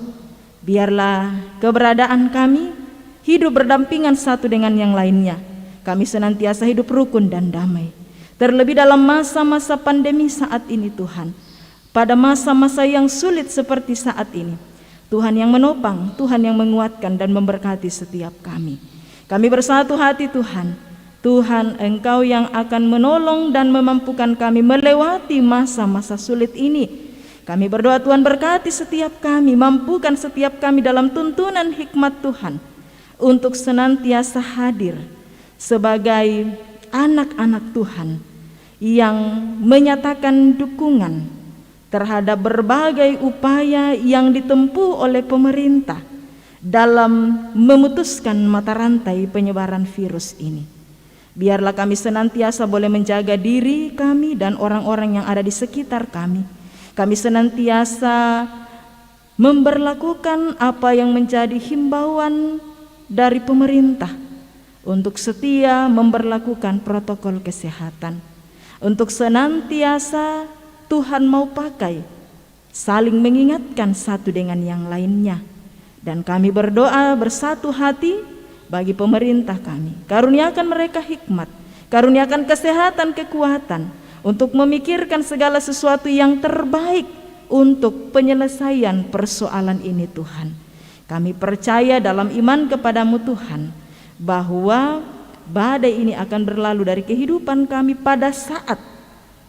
Biarlah keberadaan kami hidup berdampingan satu dengan yang lainnya. Kami senantiasa hidup rukun dan damai. Terlebih dalam masa-masa pandemi saat ini Tuhan, pada masa-masa yang sulit seperti saat ini, Tuhan yang menopang, Tuhan yang menguatkan dan memberkati setiap kami. Kami bersatu hati Tuhan. Tuhan, Engkau yang akan menolong dan memampukan kami melewati masa-masa sulit ini. Kami berdoa Tuhan berkati setiap kami, mampukan setiap kami dalam tuntunan hikmat Tuhan untuk senantiasa hadir sebagai anak-anak Tuhan yang menyatakan dukungan terhadap berbagai upaya yang ditempuh oleh pemerintah dalam memutuskan mata rantai penyebaran virus ini. Biarlah kami senantiasa boleh menjaga diri kami dan orang-orang yang ada di sekitar kami. Kami senantiasa memberlakukan apa yang menjadi himbauan dari pemerintah untuk setia memberlakukan protokol kesehatan, untuk senantiasa Tuhan mau pakai saling mengingatkan satu dengan yang lainnya. Dan kami berdoa bersatu hati bagi pemerintah kami, karuniakan mereka hikmat, karuniakan kesehatan, kekuatan untuk memikirkan segala sesuatu yang terbaik untuk penyelesaian persoalan ini Tuhan. Kami percaya dalam iman kepadamu Tuhan, bahwa badai ini akan berlalu dari kehidupan kami pada saat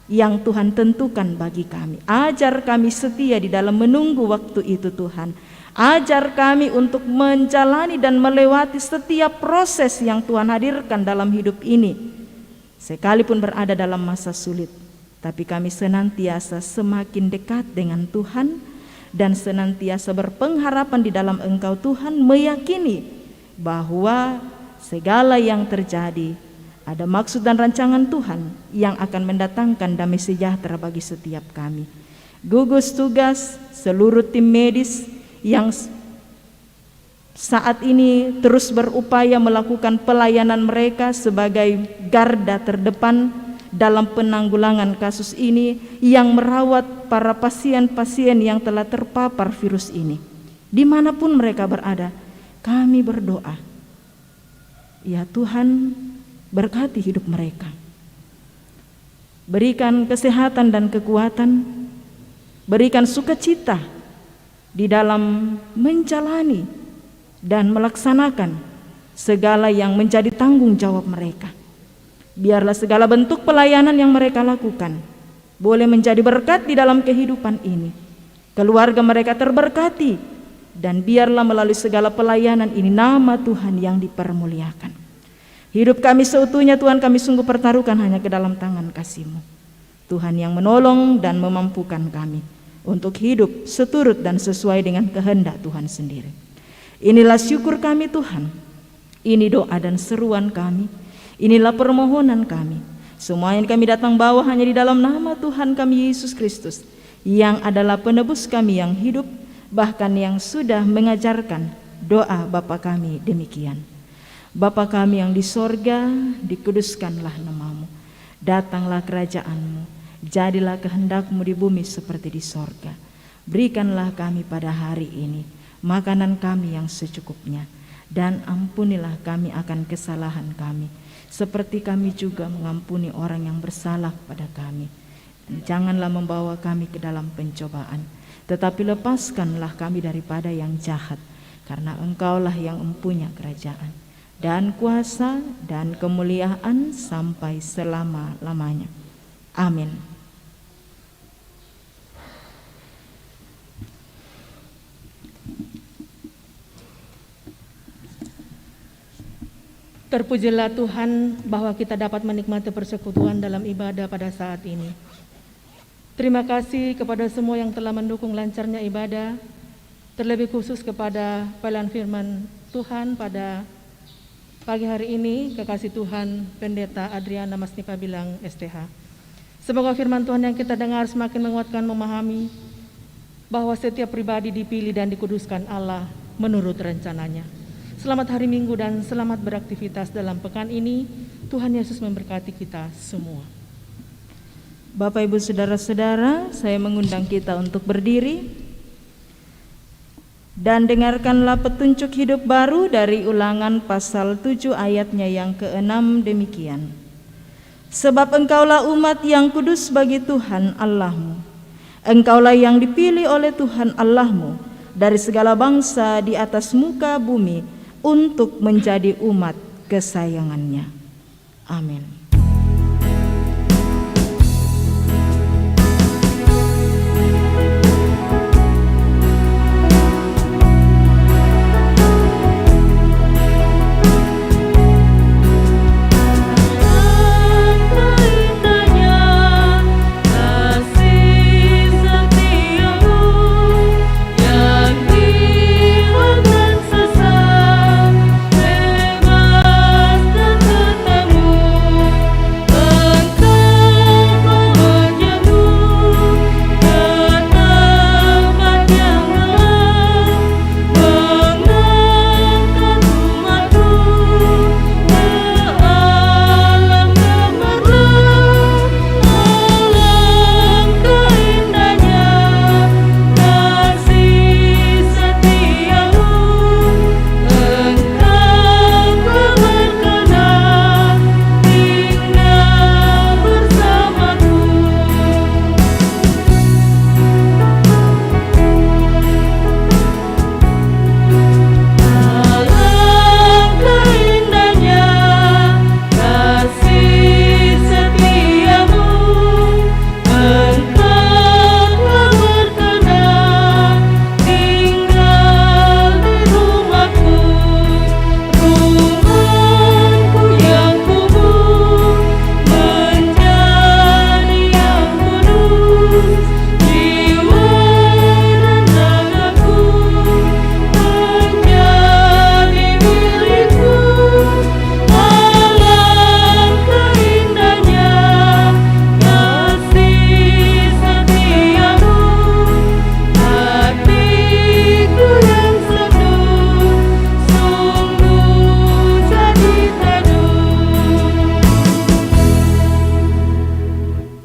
yang Tuhan tentukan bagi kami. Ajar kami setia di dalam menunggu waktu itu Tuhan. Ajar kami untuk menjalani dan melewati setiap proses yang Tuhan hadirkan dalam hidup ini. Sekalipun berada dalam masa sulit, tapi kami senantiasa semakin dekat dengan Tuhan dan senantiasa berpengharapan di dalam Engkau Tuhan, meyakini bahwa segala yang terjadi ada maksud dan rancangan Tuhan yang akan mendatangkan damai sejahtera bagi setiap kami. Gugus tugas seluruh tim medis yang saat ini terus berupaya melakukan pelayanan mereka sebagai garda terdepan dalam penanggulangan kasus ini, yang merawat para pasien-pasien yang telah terpapar virus ini. Dimanapun mereka berada, kami berdoa, ya Tuhan, berkati hidup mereka. berikan kesehatan dan kekuatan, berikan sukacita di dalam menjalani dan melaksanakan segala yang menjadi tanggung jawab mereka. Biarlah segala bentuk pelayanan yang mereka lakukan boleh menjadi berkat di dalam kehidupan ini. Keluarga mereka terberkati, dan biarlah melalui segala pelayanan ini nama Tuhan yang dipermuliakan. Hidup kami seutuhnya Tuhan kami sungguh pertaruhkan hanya ke dalam tangan kasih-Mu. Tuhan yang menolong dan memampukan kami untuk hidup seturut dan sesuai dengan kehendak Tuhan sendiri. Inilah syukur kami Tuhan, ini doa dan seruan kami, inilah permohonan kami. Semua yang kami datang bawa hanya di dalam nama Tuhan kami Yesus Kristus, yang adalah penebus kami yang hidup, bahkan yang sudah mengajarkan doa Bapa kami demikian. Bapa kami yang di sorga, dikuduskanlah nama-Mu, datanglah kerajaan-Mu, jadilah kehendak-Mu di bumi seperti di sorga. Berikanlah kami pada hari ini makanan kami yang secukupnya, dan ampunilah kami akan kesalahan kami, seperti kami juga mengampuni orang yang bersalah pada kami. Janganlah membawa kami ke dalam pencobaan, tetapi lepaskanlah kami daripada yang jahat, karena Engkaulah yang mempunyai kerajaan dan kuasa dan kemuliaan sampai selama-lamanya. Amin. Terpujilah Tuhan bahwa kita dapat menikmati persekutuan dalam ibadah pada saat ini. Terima kasih kepada semua yang telah mendukung lancarnya ibadah, terlebih khusus kepada pelayan firman Tuhan pada pagi hari ini, kekasih Tuhan Pendeta Adriana Masnika Bilang STH. Semoga firman Tuhan yang kita dengar semakin menguatkan memahami bahwa setiap pribadi dipilih dan dikuduskan Allah menurut rencananya. Selamat hari Minggu dan selamat beraktivitas dalam pekan ini. Tuhan Yesus memberkati kita semua. Bapak, Ibu, Saudara-saudara, saya mengundang kita untuk berdiri dan dengarkanlah petunjuk hidup baru dari Ulangan pasal 7 ayatnya yang ke-6 demikian. Sebab engkaulah umat yang kudus bagi Tuhan Allahmu. Engkaulah yang dipilih oleh Tuhan Allahmu dari segala bangsa di atas muka bumi untuk menjadi umat kesayangannya. Amin.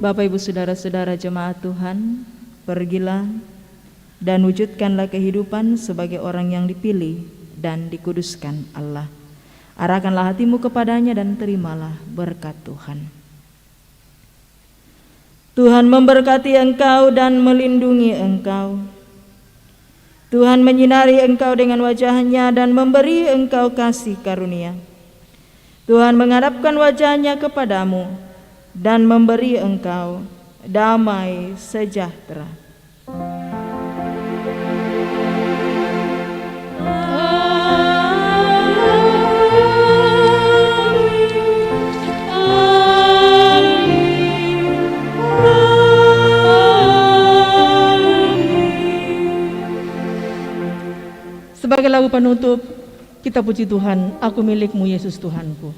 Bapak, Ibu, Saudara-saudara jemaat Tuhan, pergilah dan wujudkanlah kehidupan sebagai orang yang dipilih dan dikuduskan Allah. Arahkanlah hatimu kepadanya dan terimalah berkat Tuhan. Tuhan memberkati engkau dan melindungi engkau. Tuhan menyinari engkau dengan wajah-Nya dan memberi engkau kasih karunia. Tuhan menghadapkan wajah-Nya kepadamu dan memberi engkau damai sejahtera. Sebagai lagu penutup, kita puji Tuhan, aku milik-Mu Yesus Tuhanku.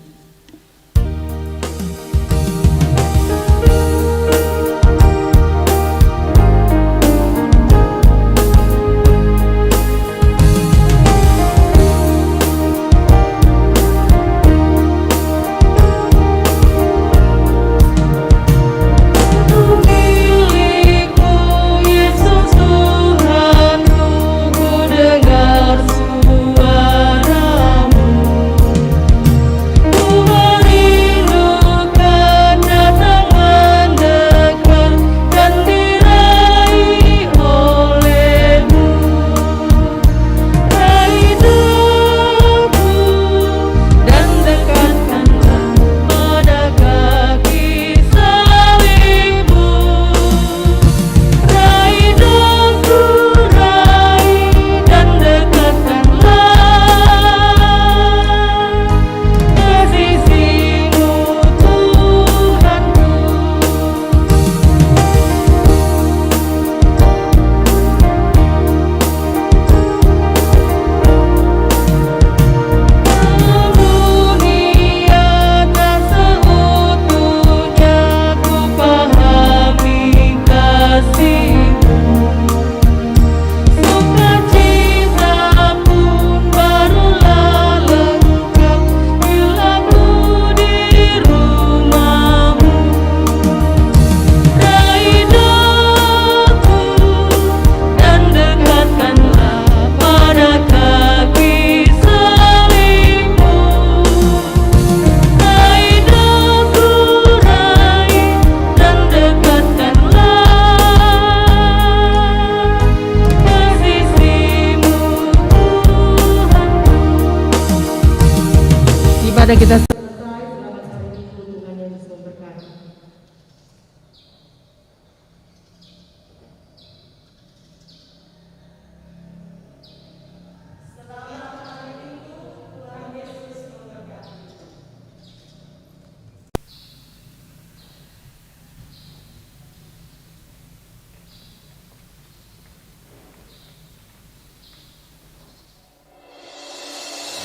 Ibadah kita selesai, selamat hari Minggu, Tuhan Yesus memberkati.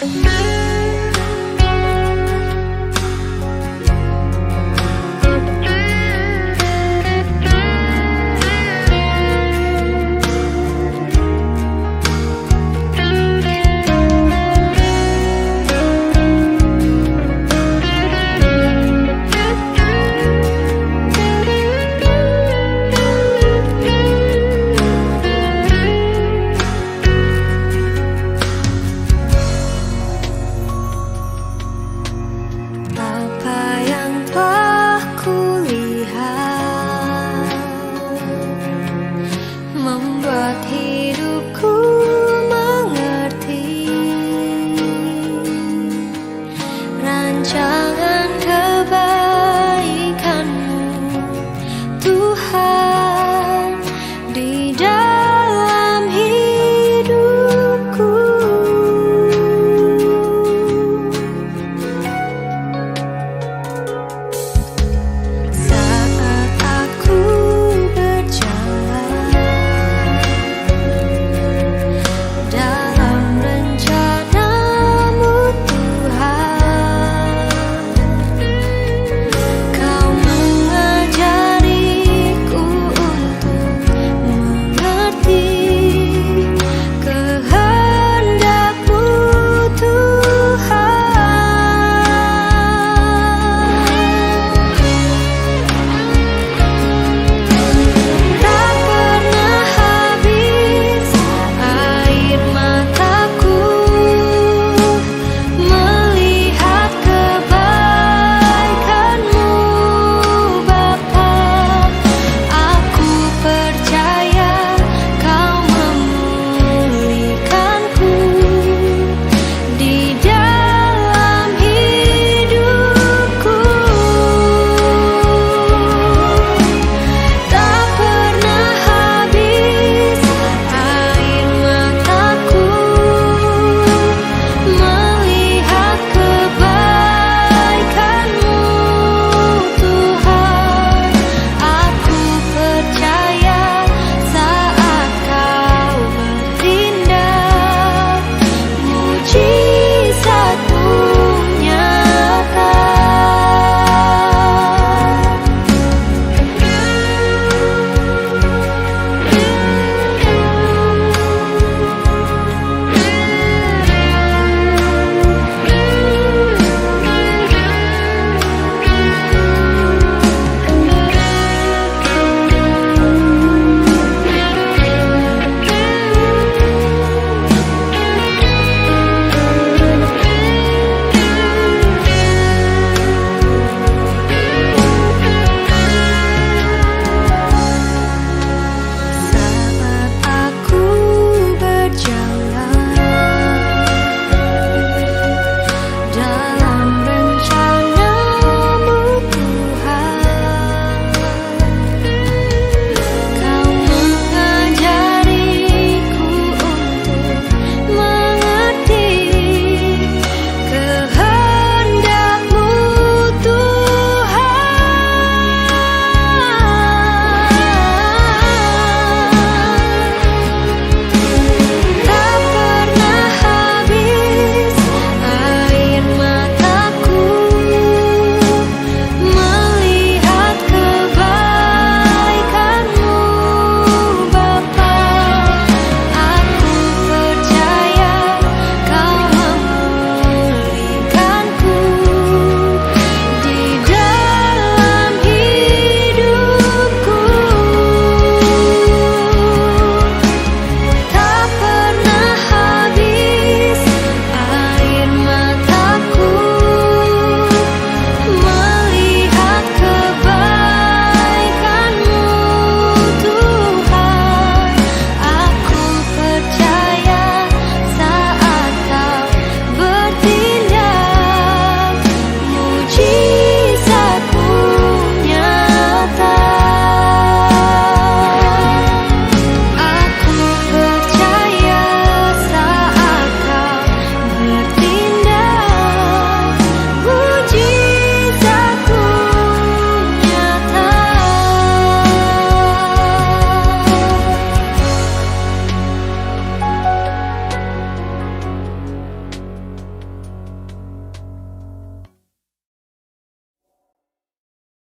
Thank you.